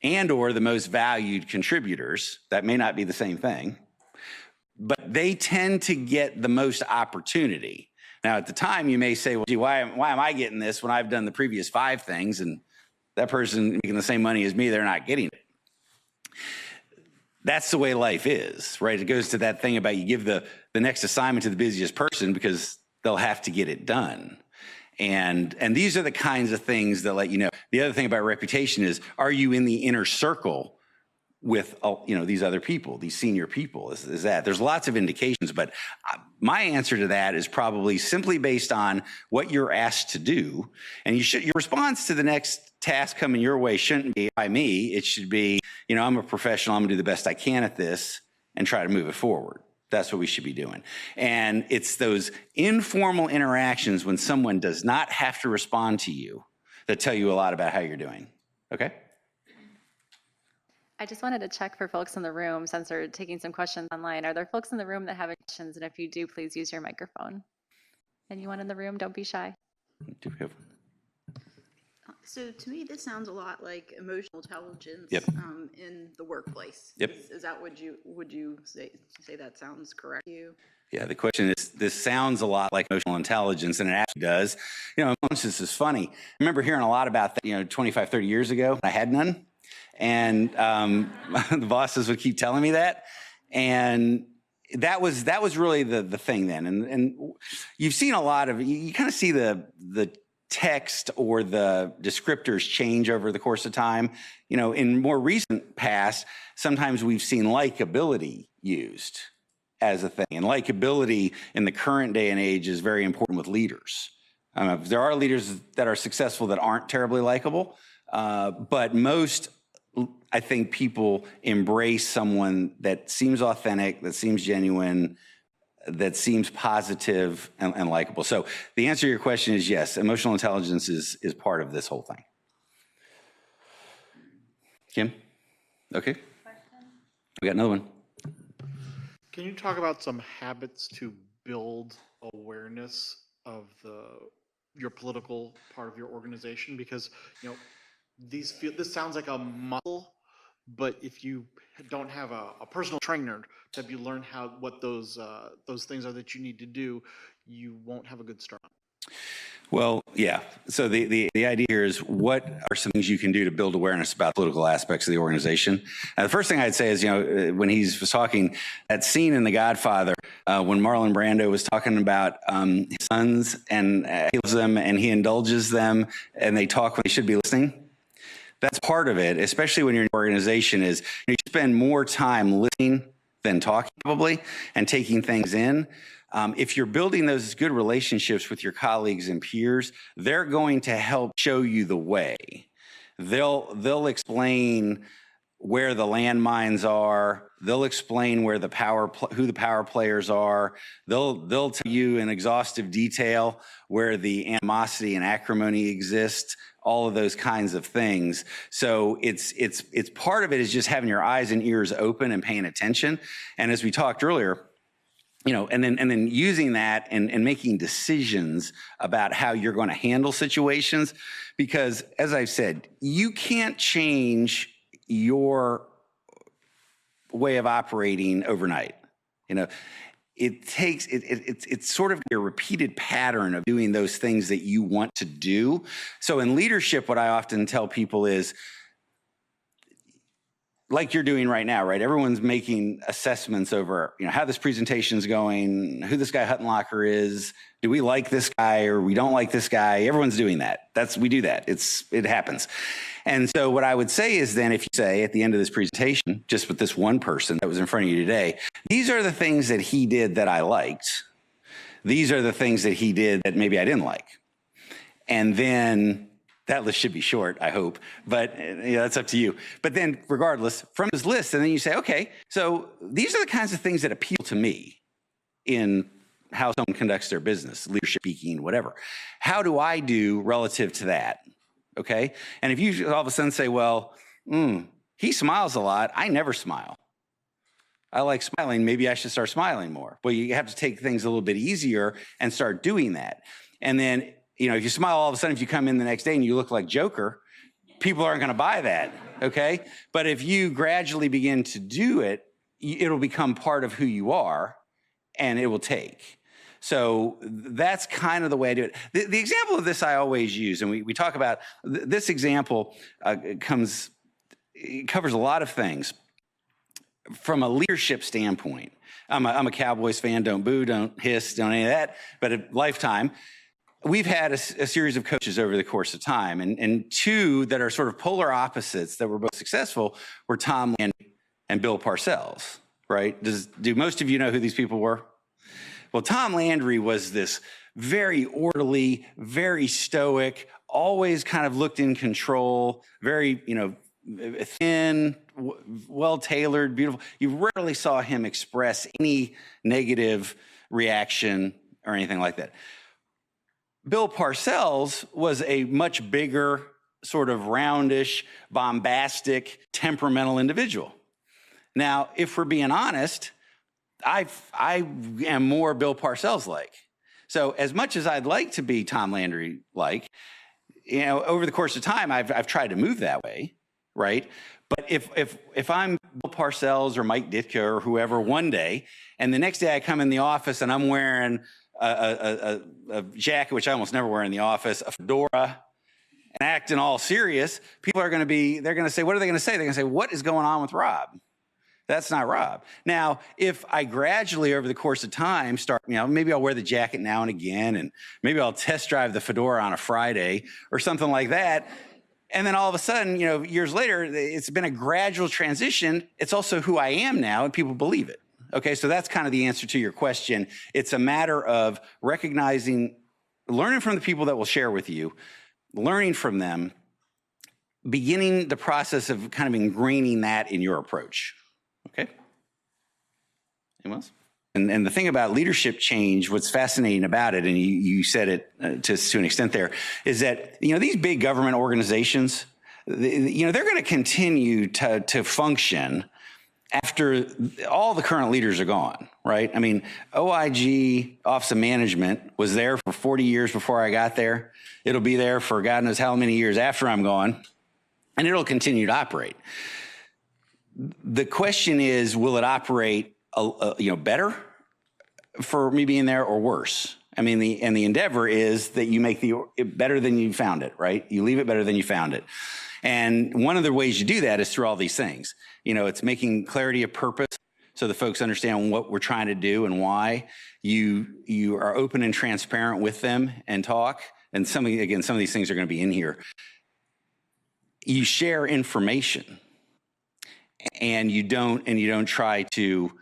and or the most valued contributors, that may not be the same thing, but they tend to get the most opportunity. Now, at the time, you may say, well, gee, why am I getting this when I've done the previous 5 things and that person making the same money as me, they're not getting it. That's the way life is, right? It goes to that thing about you give the next assignment to the busiest person because they'll have to get it done. And these are the kinds of things that let you know. The other thing about reputation is, are you in the inner circle with, you know, these other people, these senior people? Is that there's lots of indications, but my answer to that is probably simply based on what you're asked to do. And your response to the next task coming your way shouldn't be by me. It should be, you know, I'm a professional. I'm gonna do the best I can at this and try to move it forward. That's what we should be doing. And it's those informal interactions when someone does not have to respond to you that tell you a lot about how you're doing. Okay? I just wanted to check for folks in the room, since we're taking some questions online. Are there folks in the room that have questions? And if you do, please use your microphone. Anyone in the room, don't be shy. Do we have? So to me, this sounds a lot like emotional intelligence Yep. In the workplace. Yep. Is that would you say that sounds correct to you? Yeah, the question is, this sounds a lot like emotional intelligence, and it actually does. You know, this is funny. I remember hearing a lot about that, you know, 25, 30 years ago. I had none. And the bosses would keep telling me that. And that was really the thing then. And you've seen a lot of, you kind of see the text or the descriptors change over the course of time. You know, in more recent past, sometimes we've seen likability used as a thing. And likability in the current day and age is very important with leaders. There are leaders that are successful that aren't terribly likable, but most, I think, people embrace someone that seems authentic, that seems genuine, that seems positive and likable. So the answer to your question is yes, emotional intelligence is part of this whole thing. Kim? Okay. We got another one. Can you talk about some habits to build awareness of your political part of your organization? Because, you know, this sounds like a muscle, but if you don't have a personal trainer to help you learn what those things are that you need to do, you won't have a good start. Well, yeah. So the idea here is, what are some things you can do to build awareness about political aspects of the organization? Now, the first thing I'd say is, you know, when he was talking, that scene in The Godfather, when Marlon Brando was talking about his sons, and he loves them and he indulges them and they talk when they should be listening. That's part of it, especially when you're in an organization, is you spend more time listening than talking probably and taking things in. If you're building those good relationships with your colleagues and peers, they're going to help show you the way. They'll explain where the landmines are. They'll explain where who the power players are. They'll tell you in exhaustive detail where the animosity and acrimony exist. All of those kinds of things. So it's part of it is just having your eyes and ears open and paying attention. And as we talked earlier, you know, and then using that and making decisions about how you're going to handle situations. Because as I've said, you can't change your way of operating overnight. You know, it takes, it's sort of a repeated pattern of doing those things that you want to do. So in leadership, what I often tell people is, like you're doing right now, right? Everyone's making assessments over, you know, how this presentation is going, who this guy Huttenlocker is, do we like this guy or we don't like this guy? Everyone's doing that. We do that. It happens. And so what I would say is, then, if you say at the end of this presentation, just with this one person that was in front of you today, these are the things that he did that I liked. These are the things that he did that maybe I didn't like. And then that list should be short, I hope, but that's up to you. But then regardless, from his list, and then you say, okay, so these are the kinds of things that appeal to me in how someone conducts their business, leadership speaking, whatever. How do I do relative to that? Okay. And if you all of a sudden say, well, he smiles a lot, I never smile. I like smiling, maybe I should start smiling more. Well, you have to take things a little bit easier and start doing that. And then, you know, if you smile all of a sudden, if you come in the next day and you look like Joker, people aren't going to buy that, okay? But if you gradually begin to do it, it'll become part of who you are, and it will take. So that's kind of the way to do it. The example of this I always use, and we talk about, this example covers a lot of things. From a leadership standpoint, I'm a Cowboys fan, don't boo, don't hiss, don't any of that, but at Lifetime, we've had a series of coaches over the course of time, and two that are sort of polar opposites that were both successful were Tom Landry and Bill Parcells, right? Do most of you know who these people were? Well, Tom Landry was this very orderly, very stoic, always kind of looked in control, very, thin, well-tailored, beautiful. You rarely saw him express any negative reaction or anything like that. Bill Parcells was a much bigger, sort of roundish, bombastic, temperamental individual. Now, if we're being honest, I am more Bill Parcells-like. So as much as I'd like to be Tom Landry-like, over the course of time, I've tried to move that way, right? But if I'm Bill Parcells or Mike Ditka or whoever one day, and the next day I come in the office and I'm wearing a jacket, which I almost never wear in the office, a fedora, and acting all serious, people are going to say, what are they going to say? They're going to say, what is going on with Rob? That's not Rob. Now, if I gradually over the course of time start, maybe I'll wear the jacket now and again, and maybe I'll test drive the fedora on a Friday or something like that. And then all of a sudden, years later, it's been a gradual transition. It's also who I am now, and people believe it. Okay, so that's kind of the answer to your question. It's a matter of recognizing, learning from the people that will share with you, learning from them, beginning the process of kind of ingraining that in your approach. Okay? Anyone else? And the thing about leadership change, what's fascinating about it, and you said it to an extent there, is that, these big government organizations, they're going to continue to function after all the current leaders are gone, right? I mean, OIG, Office of Management, was there for 40 years before I got there. It'll be there for God knows how many years after I'm gone, and it'll continue to operate. The question is, will it operate, better for me being there or worse? I mean, the endeavor is that you make it better than you found it, right? You leave it better than you found it. And one of the ways you do that is through all these things. It's making clarity of purpose so the folks understand what we're trying to do and why. You are open and transparent with them and talk. And some of these things are going to be in here. You share information, and you don't try to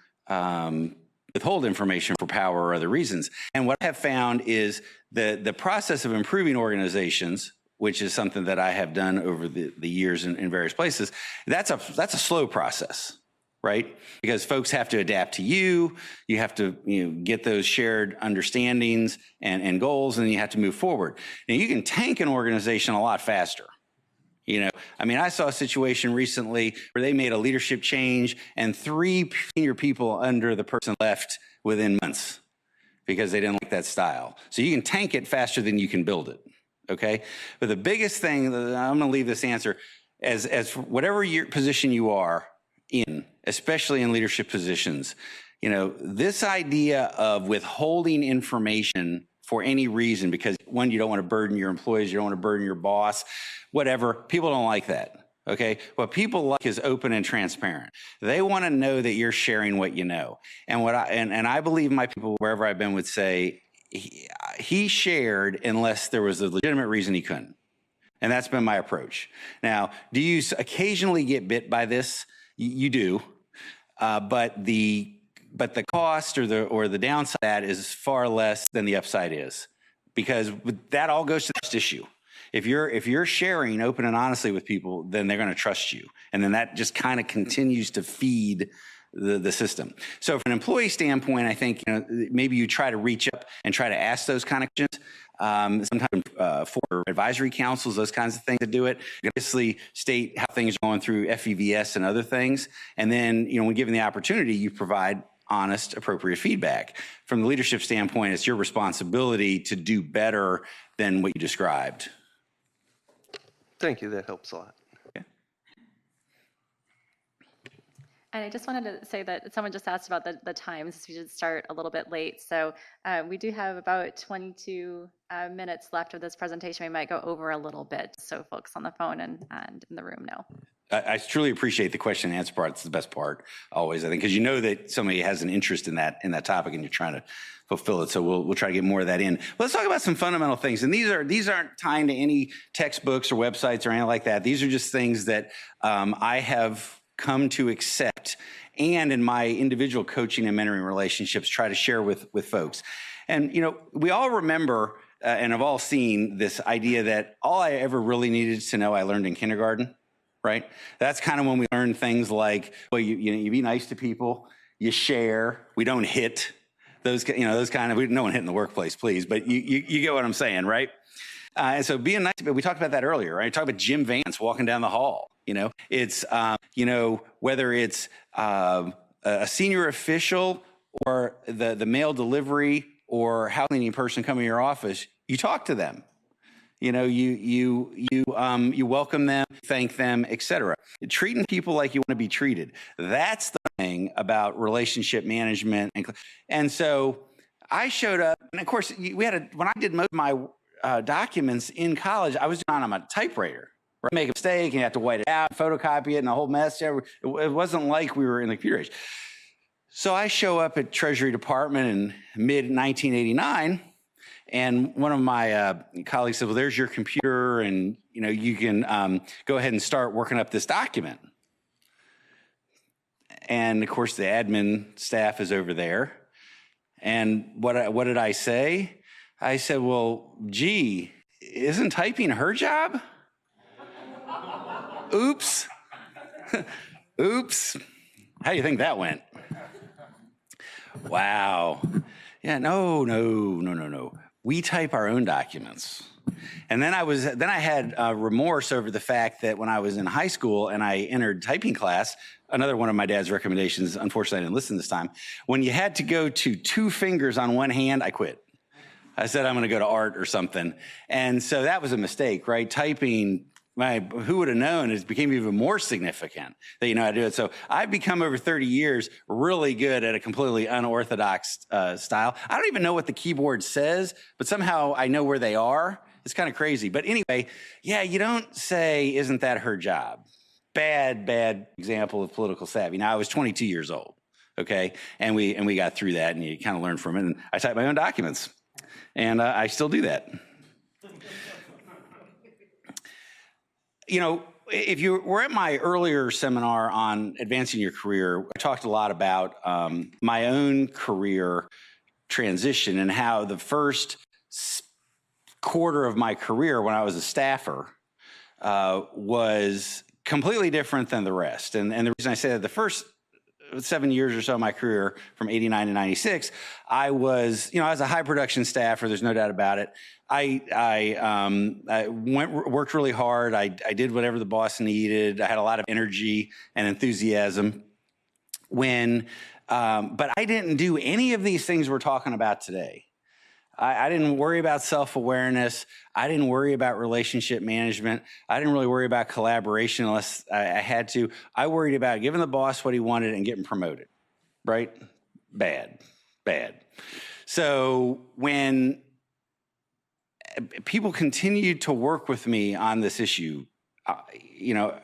withhold information for power or other reasons. And what I have found is the process of improving organizations, which is something that I have done over the years in various places, that's a slow process, right? Because folks have to adapt to you. You have to get those shared understandings and goals, and then you have to move forward. Now, you can tank an organization a lot faster. I saw a situation recently where they made a leadership change and 3 senior people under the person left within months because they didn't like that style. So you can tank it faster than you can build it. Okay. But the biggest thing, I'm going to leave this answer as whatever your position you are in, especially in leadership positions, this idea of withholding information for any reason, because one, you don't want to burden your employees, you don't want to burden your boss, whatever. People don't like that. Okay. What people like is open and transparent. They want to know that you're sharing what you know. And I believe my people, wherever I've been, would say, he shared unless there was a legitimate reason he couldn't. And that's been my approach. Now, do you occasionally get bit by this? You do. But the cost or the downside of that is far less than the upside is, because that all goes to the trust issue. If you're sharing open and honestly with people, then they're going to trust you. And then that just kind of continues to feed the system. So from an employee standpoint, I think maybe you try to reach up and try to ask those kind of questions. Sometimes for advisory councils, those kinds of things to do it. You obviously state how things are going through FEVS and other things. And then, when given the opportunity, you provide honest, appropriate feedback. From the leadership standpoint, it's your responsibility to do better than what you described. Thank you. That helps a lot. And I just wanted to say that someone just asked about the times. We did start a little bit late. So we do have about 22 minutes left of this presentation. We might go over a little bit so folks on the phone and in the room know. I truly appreciate the question and answer part. It's the best part always, I think, because you know that somebody has an interest in that topic and you're trying to fulfill it. So we'll try to get more of that in. But let's talk about some fundamental things. And these aren't tying to any textbooks or websites or anything like that. These are just things that I have come to accept, and in my individual coaching and mentoring relationships, try to share with folks. And, you know, we all remember and have all seen this idea that all I ever really needed to know I learned in kindergarten, right? That's kind of when we learn things like, well, you be nice to people, you share, we don't hit, those kind of, no one hit in the workplace, please, but you get what I'm saying, right? And so being nice, we talked about that earlier, right? Talk about Jim Vance walking down the hall, it's, whether it's a senior official or the mail delivery or house cleaning person coming to your office, you talk to them. You welcome them, thank them, etc. Treating people like you want to be treated. That's the thing about relationship management. And so I showed up, and of course, when I did most of my documents in college, I was on a typewriter. Right? Make a mistake, and you have to white it out, photocopy it, and the whole mess. It wasn't like we were in the computer age. So I show up at Treasury Department in mid-1989, and one of my colleagues said, well, there's your computer, and you can go ahead and start working up this document. And of course, the admin staff is over there. And what did I say? I said, well, gee, isn't typing her job? Oops. Oops. How do you think that went? Wow. Yeah, no. We type our own documents. And then I had remorse over the fact that when I was in high school and I entered typing class, another one of my dad's recommendations, unfortunately I didn't listen this time, when you had to go to 2 fingers on one hand, I quit. I said, I'm going to go to art or something. And so that was a mistake, right? Typing, who would have known, it became even more significant that you know how to do it. So I've become over 30 years really good at a completely unorthodox style. I don't even know what the keyboard says, but somehow I know where they are. It's kind of crazy. But anyway, yeah, you don't say, isn't that her job? Bad example of political savvy. Now, I was 22 years old, okay? And we got through that, and you kind of learn from it. And I type my own documents, and I still do that. If you were at my earlier seminar on advancing your career, I talked a lot about my own career transition and how the first quarter of my career when I was a staffer was completely different than the rest. And the reason I say that, the first 7 years or so of my career, from 89 to 96, I was a high production staffer. There's no doubt about it. I worked really hard. I did whatever the boss needed. I had a lot of energy and enthusiasm. But I didn't do any of these things we're talking about today. I didn't worry about self-awareness. I didn't worry about relationship management. I didn't really worry about collaboration unless I had to. I worried about giving the boss what he wanted and getting promoted, right? Bad. So when people continued to work with me on this issue,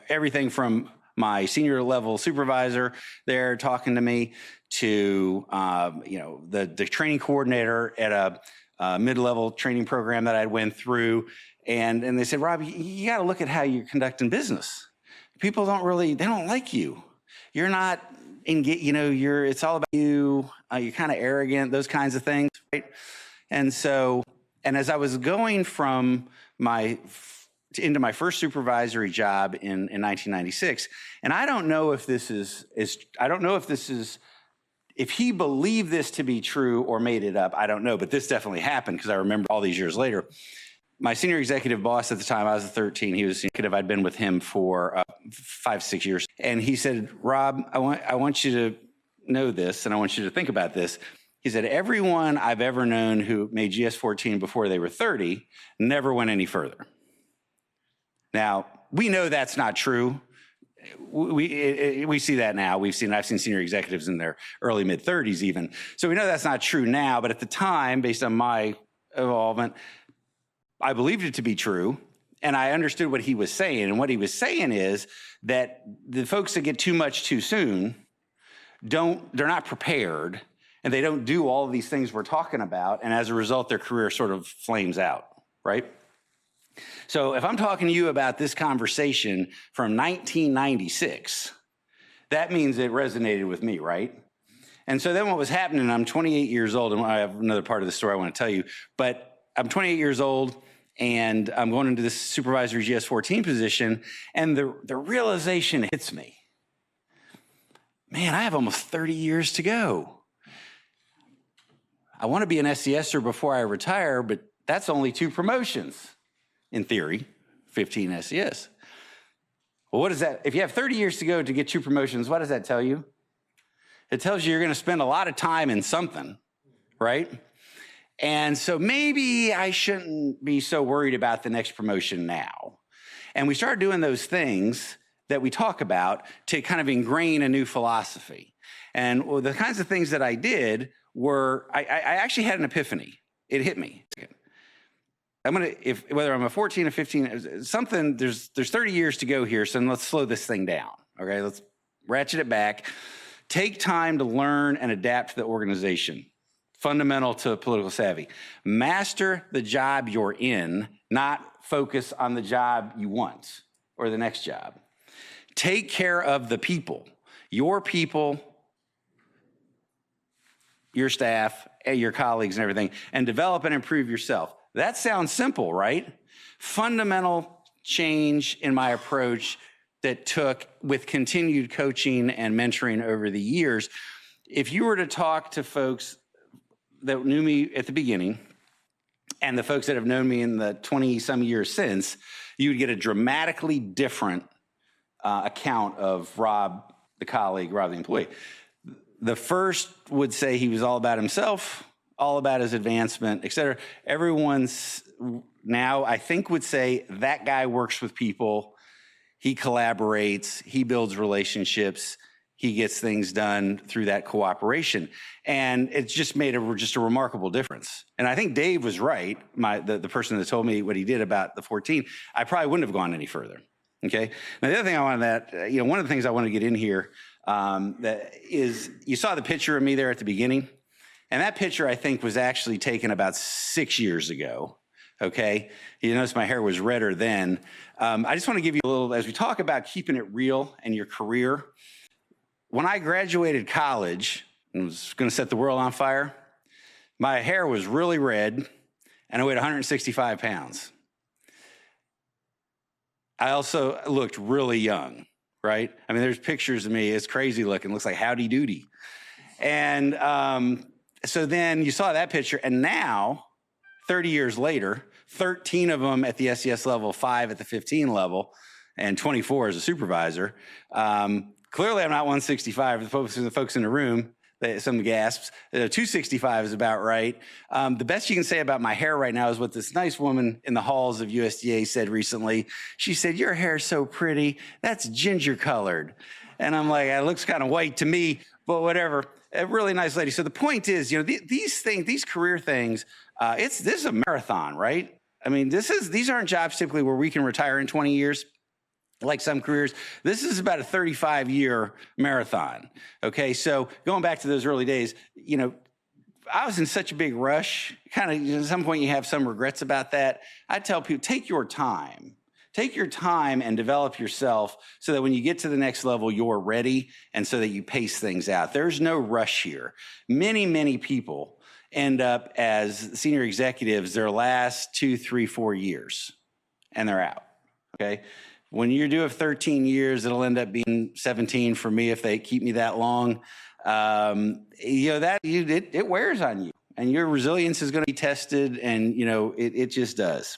everything from my senior level supervisor there talking to me to, the training coordinator at a mid-level training program that I went through. And they said, Rob, you got to look at how you're conducting business. People they don't like you. You're not, it's all about you. You're kind of arrogant, those kinds of things, right? And as I was going from into my first supervisory job in 1996, and I don't know if if he believed this to be true or made it up, I don't know, but this definitely happened because I remember all these years later. My senior executive boss at the time, I was 13, he was executive, I'd been with him for 5-6 years. And he said, Rob, I want you to know this, and I want you to think about this. He said, everyone I've ever known who made GS-14 before they were 30 never went any further. Now, we know that's not true. We see that now. I've seen senior executives in their early mid-30s even. So we know that's not true now, but at the time, based on my involvement, I believed it to be true. And I understood what he was saying. And what he was saying is that the folks that get too much too soon they're not prepared, and they don't do all of these things we're talking about. And as a result, their career sort of flames out, right? So if I'm talking to you about this conversation from 1996, that means it resonated with me, right? And so then what was happening, I'm 28 years old, and I have another part of the story I want to tell you, but I'm 28 years old, and I'm going into this supervisory GS-14 position, and the realization hits me. Man, I have almost 30 years to go. I want to be an SCSer before I retire, but that's only 2 promotions, in theory, 15 SCS. Well, what is that? If you have 30 years to go to get 2 promotions, what does that tell you? It tells you you're going to spend a lot of time in something, right? And so maybe I shouldn't be so worried about the next promotion now. And we started doing those things that we talk about to kind of ingrain a new philosophy. And the kinds of things that I did were, I actually had an epiphany. It hit me. Whether I'm a 14 or 15, something, there's 30 years to go here, so let's slow this thing down, okay? Let's ratchet it back. Take time to learn and adapt to the organization. Fundamental to political savvy. Master the job you're in, not focus on the job you want or the next job. Take care of the people, your staff, your colleagues and everything, and develop and improve yourself. That sounds simple, right? Fundamental change in my approach that took with continued coaching and mentoring over the years. If you were to talk to folks that knew me at the beginning and the folks that have known me in the 20-some years since, you would get a dramatically different account of Rob, the colleague, Rob, the employee. The first would say he was all about himself, all about his advancement, et cetera. Everyone's now, I think, would say that guy works with people, he collaborates, he builds relationships, he gets things done through that cooperation. And it's just made just a remarkable difference. And I think Dave was right, the person that told me what he did about the 14. I probably wouldn't have gone any further, okay? Now, the other thing I wanted one of the things I want to get in here that is, you saw the picture of me there at the beginning. And that picture, I think, was actually taken about 6 years ago, okay? You notice my hair was redder then. I just want to give you a little, as we talk about keeping it real and your career, when I graduated college and was going to set the world on fire, my hair was really red, and I weighed 165 pounds. I also looked really young, right? I mean, there's pictures of me. It's crazy looking. It looks like Howdy Doody. And so then you saw that picture, and now, 30 years later, 13 of them at the SES level, 5 at the 15 level, and 24 as a supervisor. Clearly, I'm not 165. The folks in the room, some gasps. 265 is about right. The best you can say about my hair right now is what this nice woman in the halls of USDA said recently. She said, "Your hair's so pretty. That's ginger colored." And I'm like, it looks kind of white to me, but whatever. A really nice lady. So the point is, these things, these career things, this is a marathon, right? I mean, these aren't jobs typically where we can retire in 20 years. Like some careers, this is about a 35-year marathon, okay? So going back to those early days, I was in such a big rush, kind of at some point you have some regrets about that. I tell people, take your time. Take your time and develop yourself so that when you get to the next level, you're ready and so that you pace things out. There's no rush here. Many, many people end up as senior executives their last 2, 3, 4 years, and they're out, okay? When you do have 13 years, it'll end up being 17 for me if they keep me that long. It wears on you, and your resilience is going to be tested, and it just does.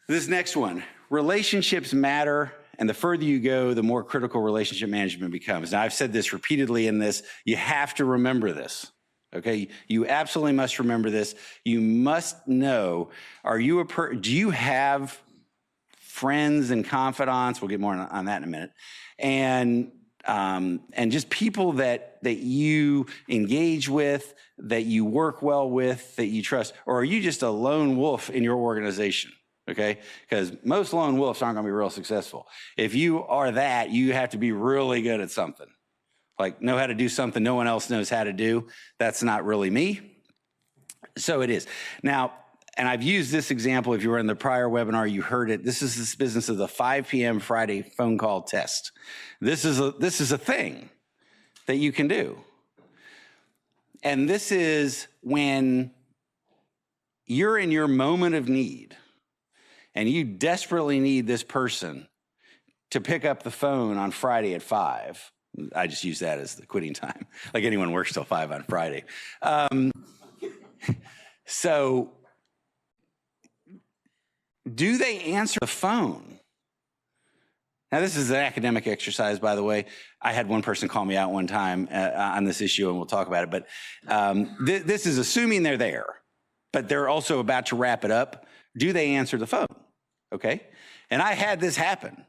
This next one, relationships matter, and the further you go, the more critical relationship management becomes. Now, I've said this repeatedly in this. You have to remember this. Okay, you absolutely must remember this. You must know: do you have friends and confidants? We'll get more on that in a minute. And just people that you engage with, that you work well with, that you trust, or are you just a lone wolf in your organization? okay? Because most lone wolves aren't going to be real successful. If you are that, you have to be really good at something. Like know how to do something no one else knows how to do. That's not really me. So it is. Now, and I've used this example. If you were in the prior webinar, you heard it. This is this business of the 5 p.m. Friday phone call test. This is a thing that you can do. And this is when you're in your moment of need and you desperately need this person to pick up the phone on Friday at 5. I just use that as the quitting time. Like anyone works till 5 on Friday. So do they answer the phone? Now, this is an academic exercise, by the way. I had one person call me out one time on this issue, and we'll talk about it. But this is assuming they're there, but they're also about to wrap it up. Do they answer the phone? Okay. And I had this happen.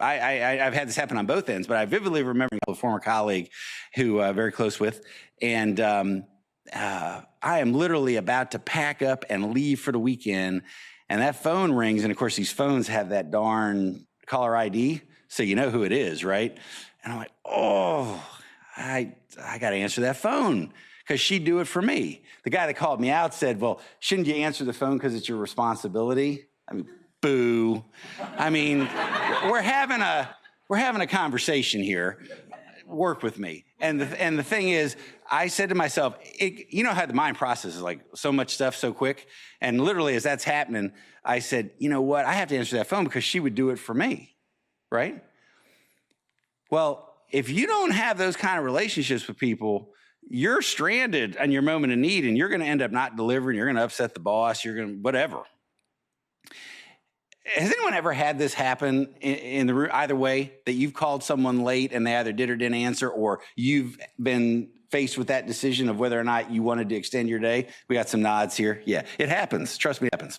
I've had this happen on both ends, but I vividly remember a former colleague who I'm very close with, and I am literally about to pack up and leave for the weekend, and that phone rings, and of course these phones have that darn caller ID, so you know who it is, right? And I'm like, oh, I got to answer that phone because she'd do it for me. The guy that called me out said, well, shouldn't you answer the phone because it's your responsibility? I mean, boo. I mean, we're having a conversation here. Work with me. And the thing is, I said to myself, you know how the mind processes like so much stuff so quick? And literally as that's happening, I said, you know what? I have to answer that phone because she would do it for me, right? Well, if you don't have those kind of relationships with people, you're stranded on your moment of need and you're going to end up not delivering. You're going to upset the boss. You're going to whatever. Has anyone ever had this happen in the room, either way, that you've called someone late and they either did or didn't answer, or you've been faced with that decision of whether or not you wanted to extend your day? We got some nods here. Yeah, it happens. Trust me, it happens.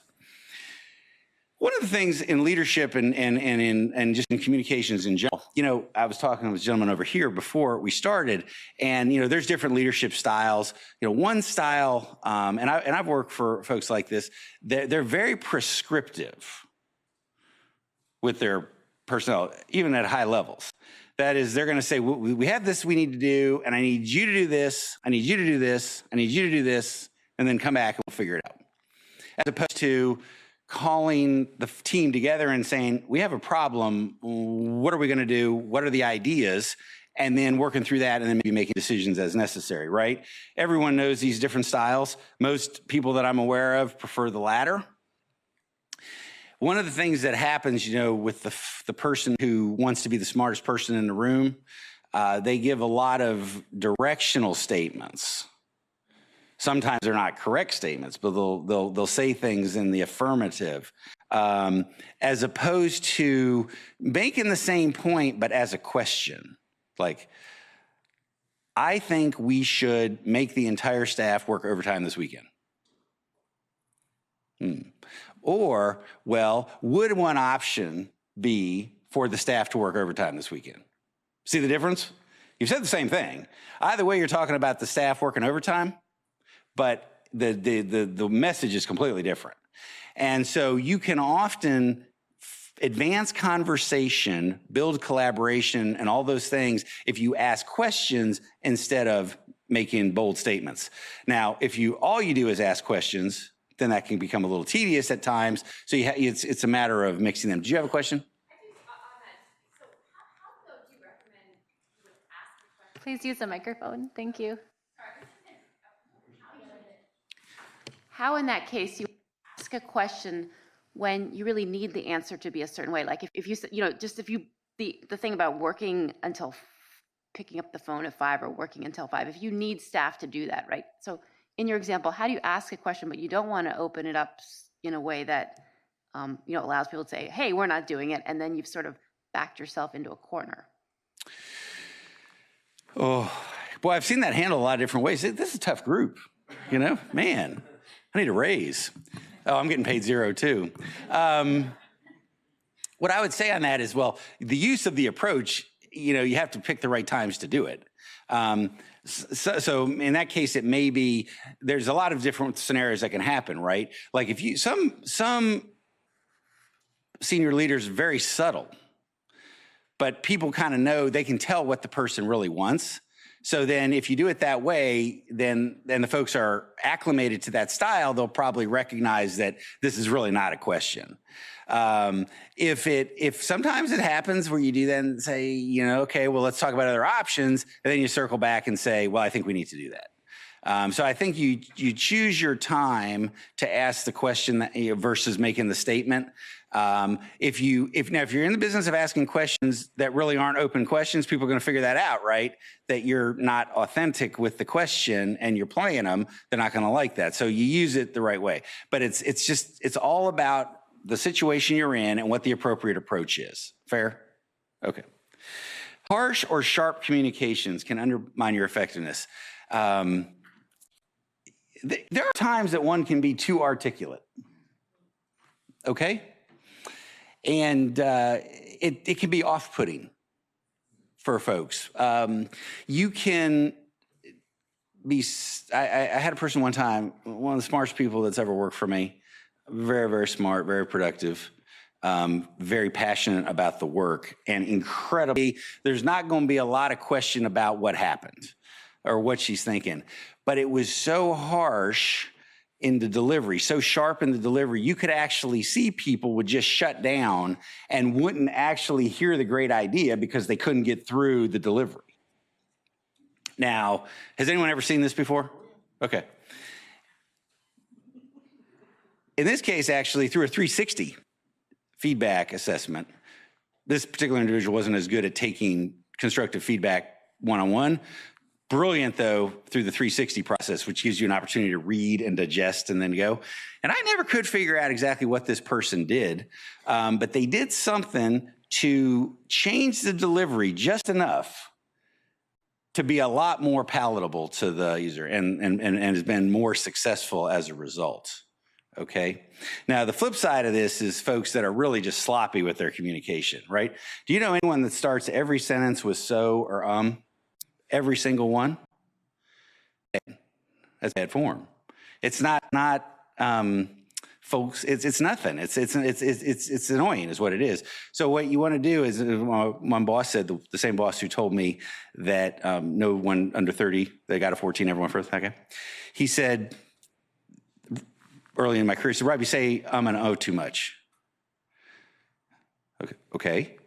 One of the things in leadership and just in communications in general, you know, I was talking to this gentleman over here before we started, and, you know, there's different leadership styles. You know, one style, and I've worked for folks like this, they're very prescriptive with their personnel, even at high levels. That is, they're going to say, we have this we need to do, and I need you to do this, I need you to do this, I need you to do this, and then come back and we'll figure it out. As opposed to calling the team together and saying, we have a problem, what are we going to do, what are the ideas, and then working through that and then maybe making decisions as necessary, right? Everyone knows these different styles. Most people that I'm aware of prefer the latter. One of the things that happens, you know, with the person who wants to be the smartest person in the room, they give a lot of directional statements. Sometimes they're not correct statements, but they'll say things in the affirmative, as opposed to making the same point but as a question. Like, I think we should make the entire staff work overtime this weekend. Or, well, would one option be for the staff to work overtime this weekend? See the difference? You've said the same thing. Either way, you're talking about the staff working overtime, but the message is completely different. And so you can often advance conversation, build collaboration, and all those things if you ask questions instead of making bold statements. Now, if all you do is ask questions, then that can become a little tedious at times. So it's a matter of mixing them. Do you have a question? Please use the microphone. Thank you. How in that case you ask a question when you really need the answer to be a certain way? Like if you, you know, just if you, the thing about working until picking up the phone at 5 or working until 5, if you need staff to do that, right? So in your example, how do you ask a question, but you don't want to open it up in a way that, you know, allows people to say, hey, we're not doing it. And then you've sort of backed yourself into a corner. Oh, boy, I've seen that handled a lot of different ways. This is a tough group, you know, man, I need a raise. Oh, I'm getting paid 0 too. What I would say on that is, well, the use of the approach, you know, you have to pick the right times to do it. So in that case, it may be, there's a lot of different scenarios that can happen, right? Like if you, some senior leaders very subtle, but people kind of know, they can tell what the person really wants. So then if you do it that way, then the folks are acclimated to that style, they'll probably recognize that this is really not a question. If sometimes it happens where you do then say, you know, okay, well, let's talk about other options, and then you circle back and say, well, I think we need to do that. So I think you choose your time to ask the question that, versus making the statement. If you're in the business of asking questions that really aren't open questions, people are going to figure that out, right? That you're not authentic with the question and you're playing them, they're not going to like that. So you use it the right way. But it's all about the situation you're in and what the appropriate approach is. Fair? Okay. Harsh or sharp communications can undermine your effectiveness. There are times that one can be too articulate. Okay? And it can be off-putting for folks. You can be, I had a person one time, one of the smartest people that's ever worked for me, very, very smart, very productive, very passionate about the work, and incredibly, there's not going to be a lot of question about what happened or what she's thinking. But it was so harsh in the delivery, so sharp in the delivery, you could actually see people would just shut down and wouldn't actually hear the great idea because they couldn't get through the delivery. Now, has anyone ever seen this before? Okay. In this case, actually, through a 360 feedback assessment, this particular individual wasn't as good at taking constructive feedback one-on-one. Brilliant, though, through the 360 process, which gives you an opportunity to read and digest and then go. And I never could figure out exactly what this person did, but they did something to change the delivery just enough to be a lot more palatable to the user and has been more successful as a result. Okay. Now, the flip side of this is folks that are really just sloppy with their communication, right? Do you know anyone that starts every sentence with so or every single one? That's bad form. It's not folks. It's nothing. It's annoying, is what it is. So what you want to do is, one boss said, the same boss who told me that no one under 30, they got a 14, everyone first. Okay, he said early in my career, so Rob, you say I'm an O too much. Okay.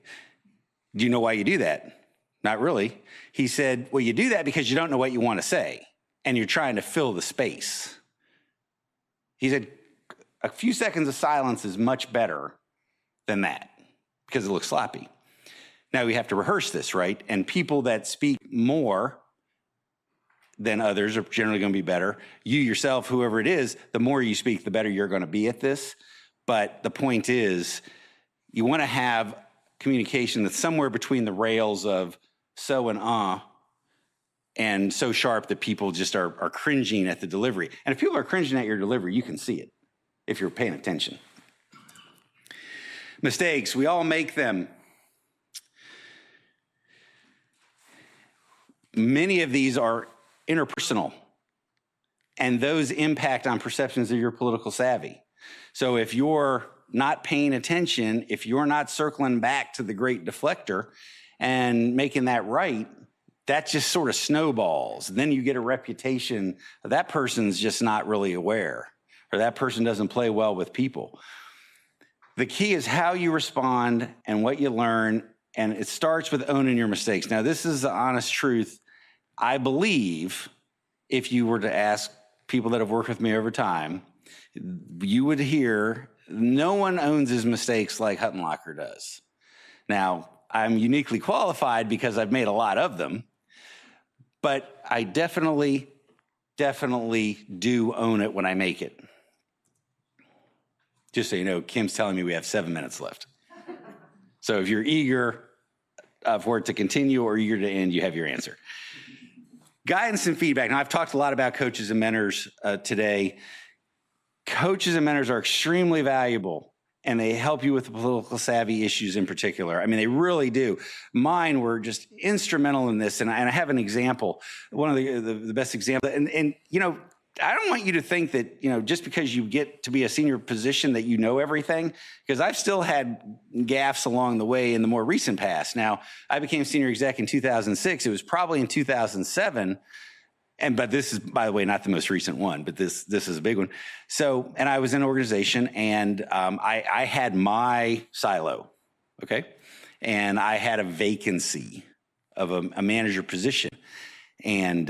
Do you know why you do that? Not really. He said, well, you do that because you don't know what you want to say, and you're trying to fill the space. He said, a few seconds of silence is much better than that because it looks sloppy. Now we have to rehearse this, right? And people that speak more than others are generally going to be better. You yourself, whoever it is, the more you speak, the better you're going to be at this. But the point is, you want to have communication that's somewhere between the rails of so and so sharp that people just are cringing at the delivery. And if people are cringing at your delivery, you can see it if you're paying attention. Mistakes, we all make them. Many of these are interpersonal, and those impact on perceptions of your political savvy. So if you're not paying attention, if you're not circling back to the great deflector and making that right, that just sort of snowballs. Then you get a reputation that person's just not really aware, or that person doesn't play well with people. The key is how you respond and what you learn, and it starts with owning your mistakes. Now, this is the honest truth. I believe if you were to ask people that have worked with me over time, you would hear no one owns his mistakes like Huttenlocker does. Now, I'm uniquely qualified because I've made a lot of them, but I definitely do own it when I make it. Just so you know, Kim's telling me we have 7 minutes left. So if you're eager for it to continue or eager to end, you have your answer. Guidance and feedback. Now, I've talked a lot about coaches and mentors today. Coaches and mentors are extremely valuable, and they help you with the political savvy issues in particular. I mean, they really do. Mine were just instrumental in this, and I have an example, one of the best examples. And you know, I don't want you to think that, just because you get to be a senior position that you know everything, because I've still had gaffes along the way in the more recent past. Now, I became senior exec in 2006. It was probably in 2007. But this is, by the way, not the most recent one, but this is a big one. So, and I was in an organization, and I had my silo, okay? And I had a vacancy of a manager position. And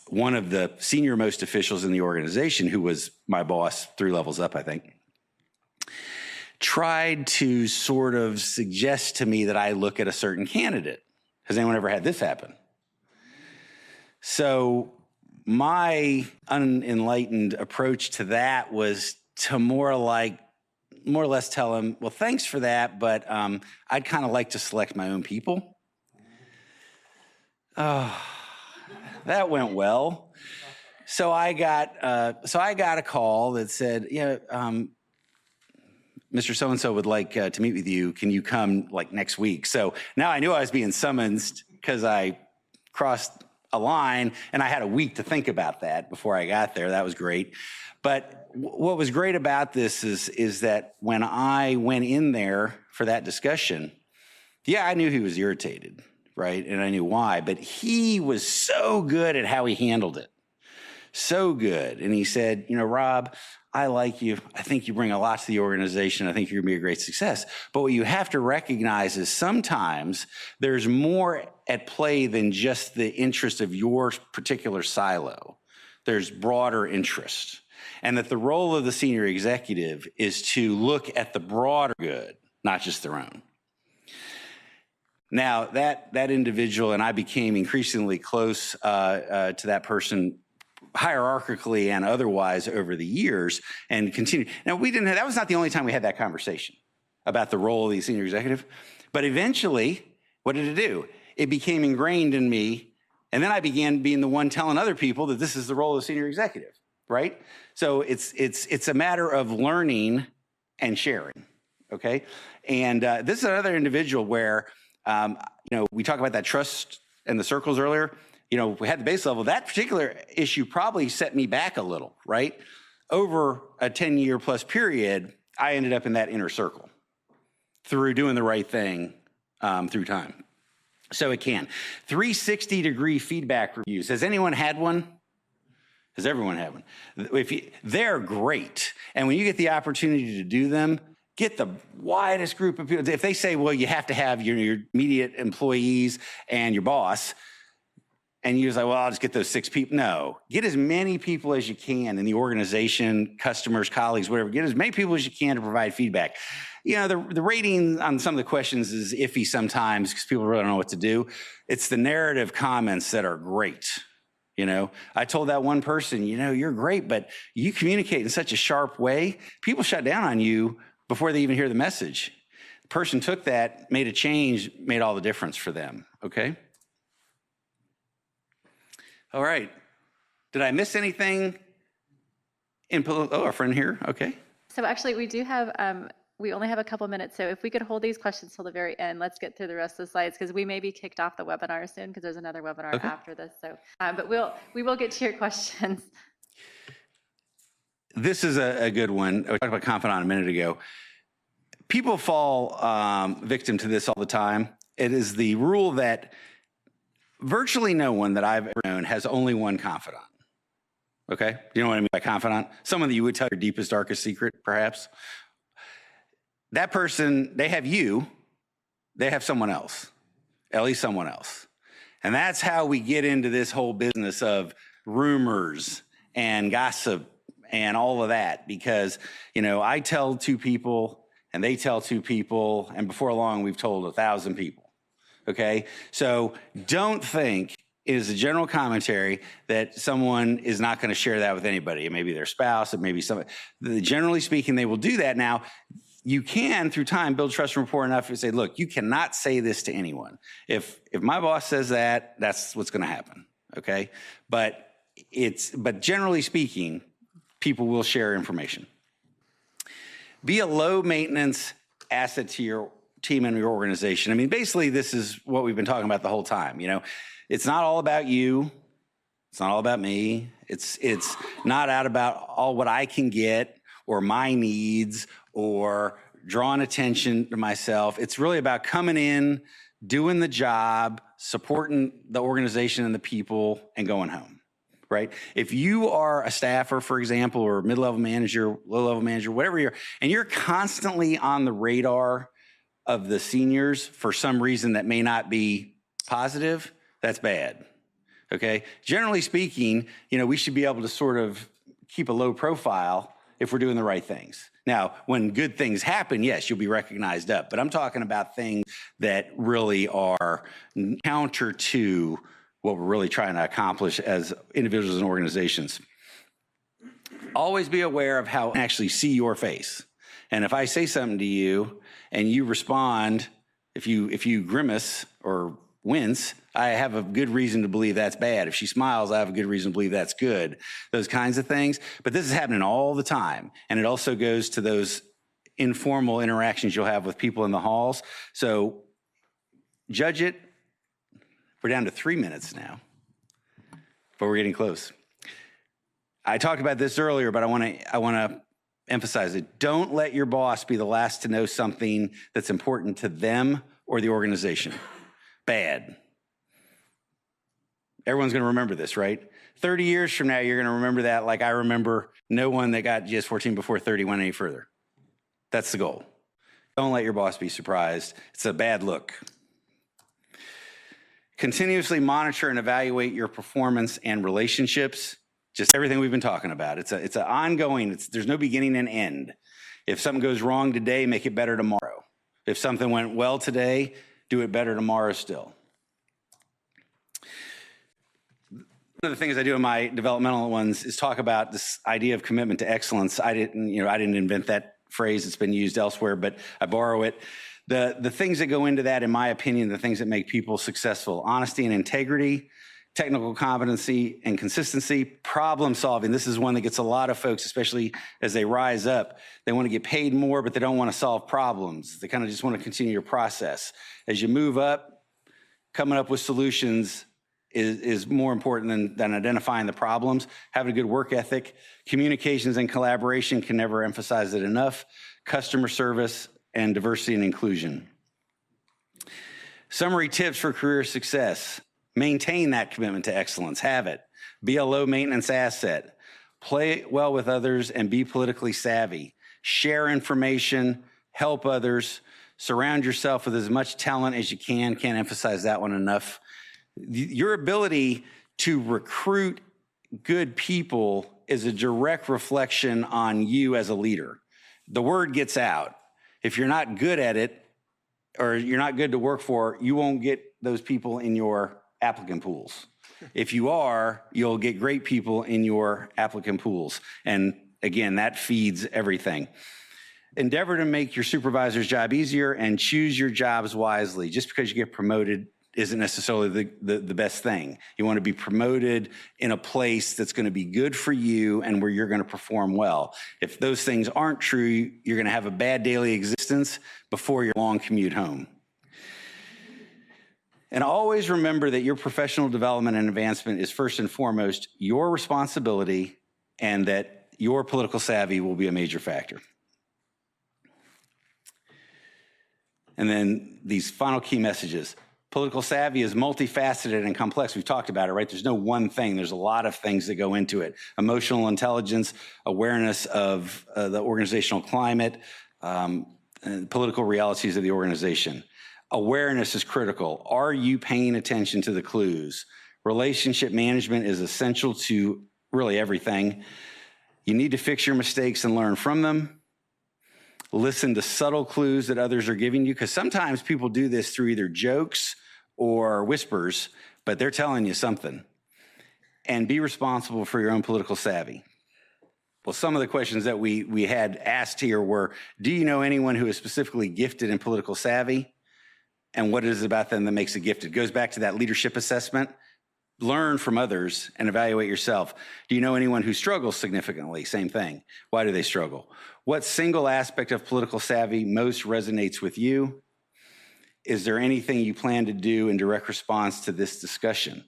one of the senior most officials in the organization, who was my boss 3 levels up, I think, tried to sort of suggest to me that I look at a certain candidate. Has anyone ever had this happen? So my unenlightened approach to that was to more or less tell him, well, thanks for that, but I'd kind of like to select my own people. Oh, that went well. So I got a call that said, Mr. So-and-so would like to meet with you. Can you come next week? So now I knew I was being summoned because I crossed a line, and I had a week to think about that before I got there. That was great. But what was great about this is that when I went in there for that discussion, I knew he was irritated, right? And I knew why, but he was so good at how he handled it. So good. And he said, Rob, I like you. I think you bring a lot to the organization. I think you're going to be a great success. But what you have to recognize is sometimes there's more at play than just the interest of your particular silo. There's broader interest. And that the role of the senior executive is to look at the broader good, not just their own. Now, that individual, and I became increasingly close to that person hierarchically and otherwise over the years, and continued. Now, that was not the only time we had that conversation about the role of the senior executive, but eventually, what did it do? It became ingrained in me, and then I began being the one telling other people that this is the role of the senior executive, right? So it's a matter of learning and sharing, okay? And this is another individual where, we talk about that trust and the circles earlier. We had the base level. That particular issue probably set me back a little, right? Over a 10-year plus period, I ended up in that inner circle through doing the right thing through time. So it can. 360-degree feedback reviews. Has anyone had one? Has everyone had one? They're great. And when you get the opportunity to do them, get the widest group of people. If they say, well, you have to have your immediate employees and your boss, and you're just like, well, I'll just get those 6 people. No, get as many people as you can in the organization, customers, colleagues, whatever. Get as many people as you can to provide feedback. The rating on some of the questions is iffy sometimes because people really don't know what to do. It's the narrative comments that are great. I told that one person, you're great, but you communicate in such a sharp way. People shut down on you before they even hear the message. The person took that, made a change, made all the difference for them, okay? All right. Did I miss anything? Our friend here, okay. So actually, we do have, we only have a couple minutes, so if we could hold these questions till the very end, let's get through the rest of the slides, because we may be kicked off the webinar soon, because there's another webinar after this. So, but we will get to your questions. This is a good one. We talked about Confidant a minute ago. People fall victim to this all the time. It is the rule that virtually no one that I've ever known has only one confidant. Okay? Do you know what I mean by confidant? Someone that you would tell your deepest, darkest secret, perhaps. That person, they have you, they have someone else, at least someone else. And that's how we get into this whole business of rumors and gossip and all of that, because, I tell 2 people and they tell 2 people, and before long, we've told 1,000 people. Okay, so don't think it is a general commentary that someone is not going to share that with anybody. It may be their spouse, it may be somebody. Generally speaking, they will do that. Now, you can, through time, build trust and rapport enough to say, look, you cannot say this to anyone. If my boss says that, that's what's going to happen. Okay, but generally speaking, people will share information. Be a low maintenance asset to your team and your organization. I mean, basically, this is what we've been talking about the whole time. It's not all about you. It's not all about me. It's not out about all what I can get or my needs or drawing attention to myself. It's really about coming in, doing the job, supporting the organization and the people, and going home, right? If you are a staffer, for example, or mid-level manager, low-level manager, whatever you're, and you're constantly on the radar of the seniors for some reason that may not be positive, that's bad, okay? Generally speaking, we should be able to sort of keep a low profile if we're doing the right things. Now, when good things happen, yes, you'll be recognized up, but I'm talking about things that really are counter to what we're really trying to accomplish as individuals and organizations. Always be aware of how I actually see your face. And if I say something to you and you respond, if you grimace or wince, I have a good reason to believe that's bad. If she smiles, I have a good reason to believe that's good. Those kinds of things. But this is happening all the time. And it also goes to those informal interactions you'll have with people in the halls. So judge it. We're down to 3 minutes now, but we're getting close. I talked about this earlier, but I want to emphasize it. Don't let your boss be the last to know something that's important to them or the organization. Bad. Everyone's going to remember this, right? 30 years from now, you're going to remember that like I remember no one that got GS-14 before 30 went any further. That's the goal. Don't let your boss be surprised. It's a bad look. Continuously monitor and evaluate your performance and relationships. Just everything we've been talking about. It's an ongoing, there's no beginning and end. If something goes wrong today, make it better tomorrow. If something went well today, do it better tomorrow still. One of the things I do in my developmental ones is talk about this idea of commitment to excellence. I didn't invent that phrase. It's been used elsewhere, but I borrow it. The things that go into that, in my opinion, the things that make people successful: honesty and integrity, technical competency and consistency, problem solving. This is one that gets a lot of folks, especially as they rise up. They want to get paid more, but they don't want to solve problems. They kind of just want to continue your process. As you move up, coming up with solutions is more important than identifying the problems. Having a good work ethic, communications and collaboration, can never emphasize it enough. Customer service and diversity and inclusion. Summary tips for career success. Maintain that commitment to excellence. Have it. Be a low maintenance asset. Play well with others and be politically savvy. Share information. Help others. Surround yourself with as much talent as you can. Can't emphasize that one enough. Your ability to recruit good people is a direct reflection on you as a leader. The word gets out. If you're not good at it, or you're not good to work for, you won't get those people in your applicant pools. If you are, you'll get great people in your applicant pools. And again, that feeds everything. Endeavor to make your supervisor's job easier and choose your jobs wisely. Just because you get promoted isn't necessarily the best thing. You want to be promoted in a place that's going to be good for you and where you're going to perform well. If those things aren't true, you're going to have a bad daily existence before your long commute home. And always remember that your professional development and advancement is first and foremost your responsibility, and that your political savvy will be a major factor. And then these final key messages. Political savvy is multifaceted and complex. We've talked about it, right? There's no one thing. There's a lot of things that go into it. Emotional intelligence, awareness of the organizational climate, and political realities of the organization. Awareness is critical. Are you paying attention to the clues? Relationship management is essential to really everything. You need to fix your mistakes and learn from them. Listen to subtle clues that others are giving you, because sometimes people do this through either jokes or whispers, but they're telling you something. And be responsible for your own political savvy. Well, some of the questions that we had asked here were, do you know anyone who is specifically gifted in political savvy? And what is it about them that makes it gifted? It goes back to that leadership assessment. Learn from others and evaluate yourself. Do you know anyone who struggles significantly? Same thing. Why do they struggle? What single aspect of political savvy most resonates with you? Is there anything you plan to do in direct response to this discussion?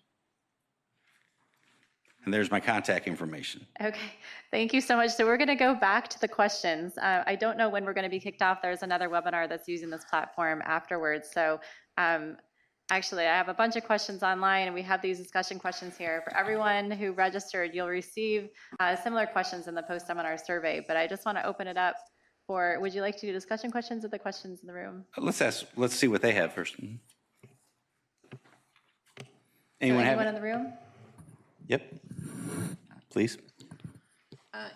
And there's my contact information. Okay, thank you so much. So we're going to go back to the questions. I don't know when we're going to be kicked off. There's another webinar that's using this platform afterwards. So actually, I have a bunch of questions online, and we have these discussion questions here. For everyone who registered, you'll receive similar questions in the post-seminar survey, but I just want to open it up for, would you like to do discussion questions or the questions in the room? Let's see what they have first. Anyone Anyone in the room? Yep. Please.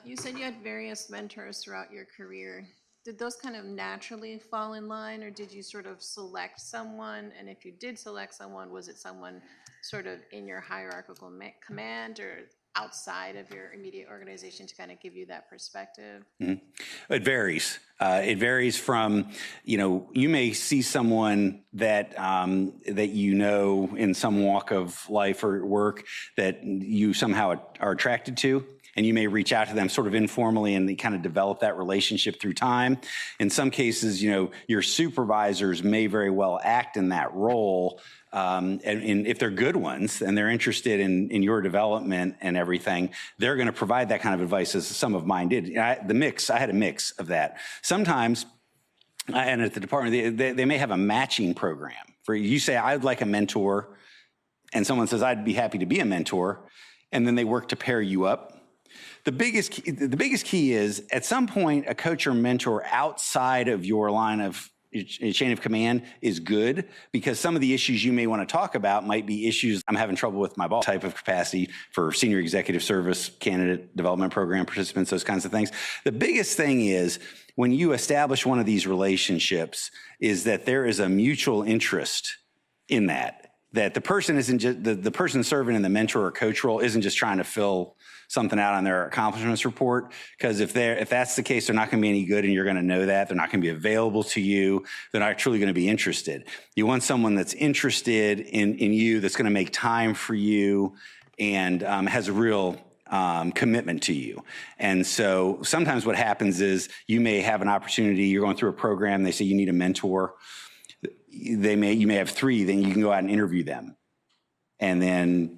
You said you had various mentors throughout your career. Did those kind of naturally fall in line, or did you sort of select someone? And if you did select someone, was it someone sort of in your hierarchical command or outside of your immediate organization to kind of give you that perspective? It varies. It varies from, you may see someone that that in some walk of life or work that you somehow are attracted to, and you may reach out to them sort of informally and they kind of develop that relationship through time. In some cases, your supervisors may very well act in that role. And if they're good ones and they're interested in your development and everything, they're going to provide that kind of advice, as some of mine did. I had a mix of that. Sometimes, and at the department, they may have a matching program. For you say, I'd like a mentor, and someone says, I'd be happy to be a mentor, and then they work to pair you up. The biggest key is, at some point, a coach or mentor outside of your line of chain of command is good, because some of the issues you may want to talk about might be issues I'm having trouble with my boss type of capacity for senior executive service, candidate development program participants, those kinds of things. The biggest thing is, when you establish one of these relationships, is that there is a mutual interest in that the person isn't just the person serving in the mentor or coach role isn't just trying to fill something out on their accomplishments report, because if that's the case, they're not going to be any good, and you're going to know that. They're not going to be available to you. They're not truly going to be interested. You want someone that's interested in you, that's going to make time for you, and has a real commitment to you. And so sometimes what happens is, you may have an opportunity, you're going through a program, they say you need a mentor. You may have 3, then you can go out and interview them, and then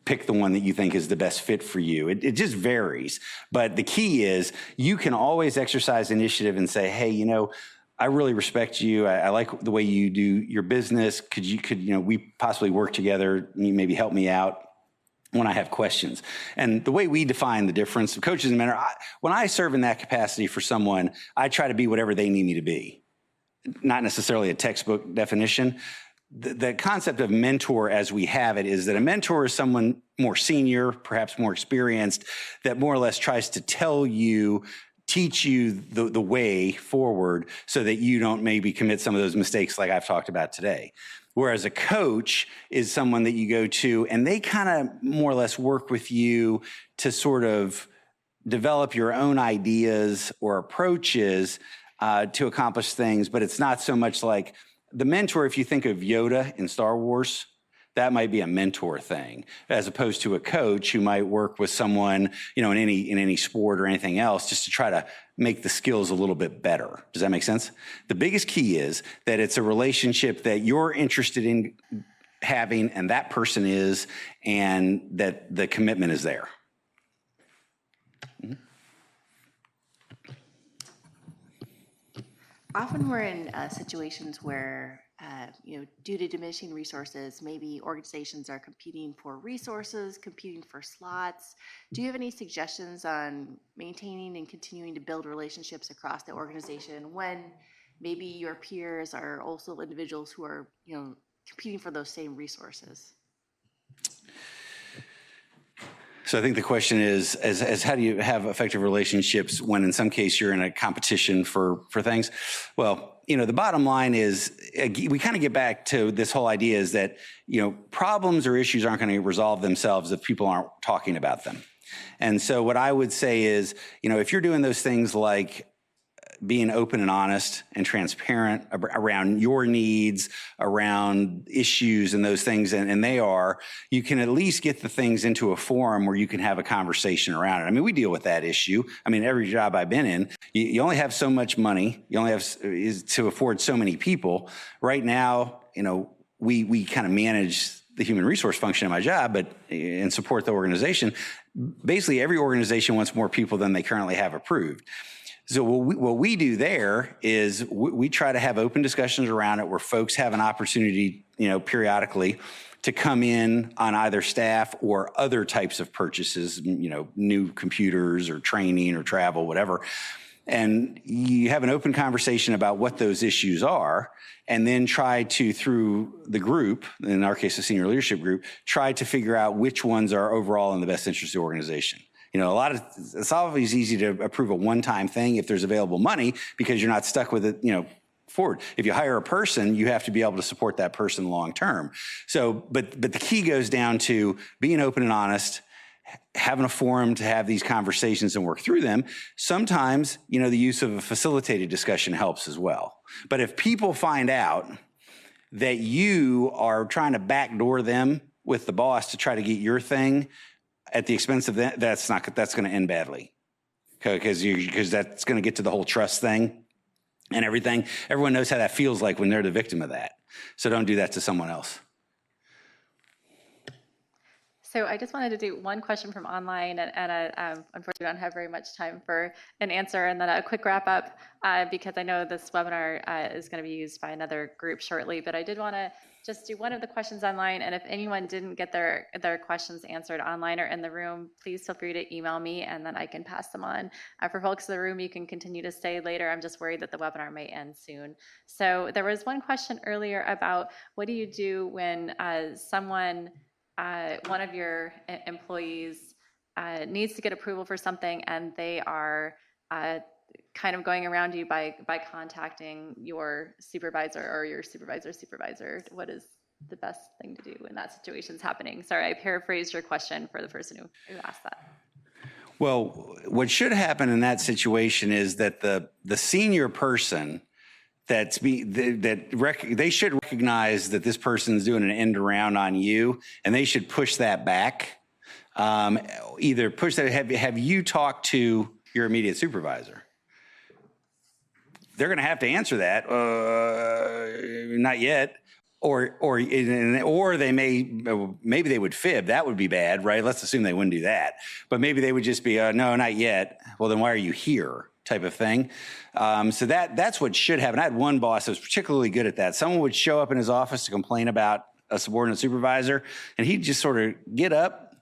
pick the one that you think is the best fit for you. It just varies. But the key is, you can always exercise initiative and say, hey, I really respect you. I like the way you do your business. Could we possibly work together? You maybe help me out when I have questions. And the way we define the difference of coaches and mentors, when I serve in that capacity for someone, I try to be whatever they need me to be. Not necessarily a textbook definition. The concept of mentor, as we have it, is that a mentor is someone more senior, perhaps more experienced, that more or less tries to teach you the way forward, so that you don't maybe commit some of those mistakes like I've talked about today. Whereas a coach is someone that you go to, and they kind of more or less work with you to sort of develop your own ideas or approaches to accomplish things. But it's not so much like the mentor. If you think of Yoda in Star Wars, that might be a mentor thing, as opposed to a coach who might work with someone, in any sport or anything else, just to try to make the skills a little bit better. Does that make sense? The biggest key is that it's a relationship that you're interested in having, and that person is, and that the commitment is there. Often we're in situations where, due to diminishing resources, maybe organizations are competing for resources, competing for slots. Do you have any suggestions on maintaining and continuing to build relationships across the organization when maybe your peers are also individuals who are, competing for those same resources? So I think the question is how do you have effective relationships when in some case you're in a competition for things? Well, the bottom line is, we kind of get back to this whole idea is that, problems or issues aren't going to resolve themselves if people aren't talking about them. And so what I would say is, if you're doing those things like being open and honest and transparent around your needs, around issues and those things, and you can at least get the things into a forum where you can have a conversation around it. I mean, we deal with that issue. I mean, every job I've been in, you only have so much money. You only have to afford so many people. Right now, we kind of manage the human resource function of my job, but and support the organization. Basically, every organization wants more people than they currently have approved. So what we do there is we try to have open discussions around it where folks have an opportunity, periodically to come in on either staff or other types of purchases, new computers or training or travel, whatever. And you have an open conversation about what those issues are, and then try to, through the group, in our case, the senior leadership group, try to figure out which ones are overall in the best interest of the organization. It's always easy to approve a one-time thing if there's available money because you're not stuck with it, forward. If you hire a person, you have to be able to support that person long-term. So, but the key goes down to being open and honest, having a forum to have these conversations and work through them. Sometimes, the use of a facilitated discussion helps as well. But if people find out that you are trying to backdoor them with the boss to try to get your thing at the expense of that, that's going to end badly. Because that's going to get to the whole trust thing and everything. Everyone knows how that feels like when they're the victim of that. So don't do that to someone else. So I just wanted to do one question from online, and unfortunately we don't have very much time for an answer, and then a quick wrap up because I know this webinar is going to be used by another group shortly, but I did want to just do one of the questions online, and if anyone didn't get their questions answered online or in the room, please feel free to email me and then I can pass them on. For folks in the room, you can continue to stay later. I'm just worried that the webinar may end soon. So there was one question earlier about what do you do when someone one of your employees needs to get approval for something and they are kind of going around you by contacting your supervisor or your supervisor's supervisor. What is the best thing to do when that situation's happening? Sorry, I paraphrased your question for the person who asked that. Well, what should happen in that situation is that the senior person they should recognize that this person's doing an end around on you, and they should push that back. Either push that. Have you talked to your immediate supervisor? They're going to have to answer that. Not yet. Or they maybe they would fib. That would be bad, right? Let's assume they wouldn't do that. But maybe they would just be, no, not yet. Well, then why are you here? Type of thing. So that's what should happen. I had one boss that was particularly good at that. Someone would show up in his office to complain about a subordinate supervisor, and he'd just sort of get up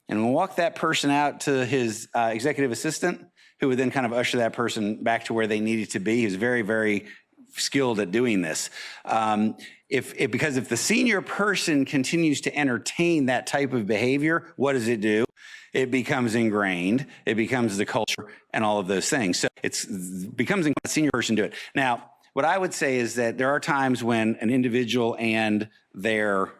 and walk that person out to his executive assistant, who would then kind of usher that person back to where they needed to be. He was very, very skilled at doing this. Because if the senior person continues to entertain that type of behavior, what does it do? It becomes ingrained. It becomes the culture and all of those things. So it becomes a senior person do it. Now, what I would say is that there are times when an individual and their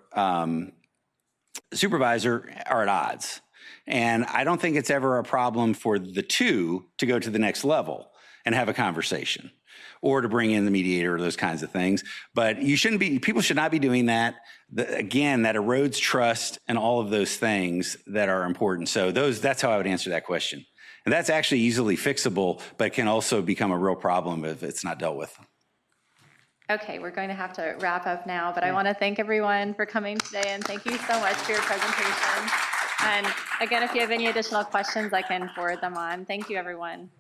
supervisor are at odds. And I don't think it's ever a problem for the two to go to the next level and have a conversation, or to bring in the mediator or those kinds of things. But people should not be doing that. Again, that erodes trust and all of those things that are important. So that's how I would answer that question. And that's actually easily fixable, but can also become a real problem if it's not dealt with. Okay, we're going to have to wrap up now, but I want to thank everyone for coming today, and thank you so much for your presentation. And again, if you have any additional questions, I can forward them on. Thank you, everyone.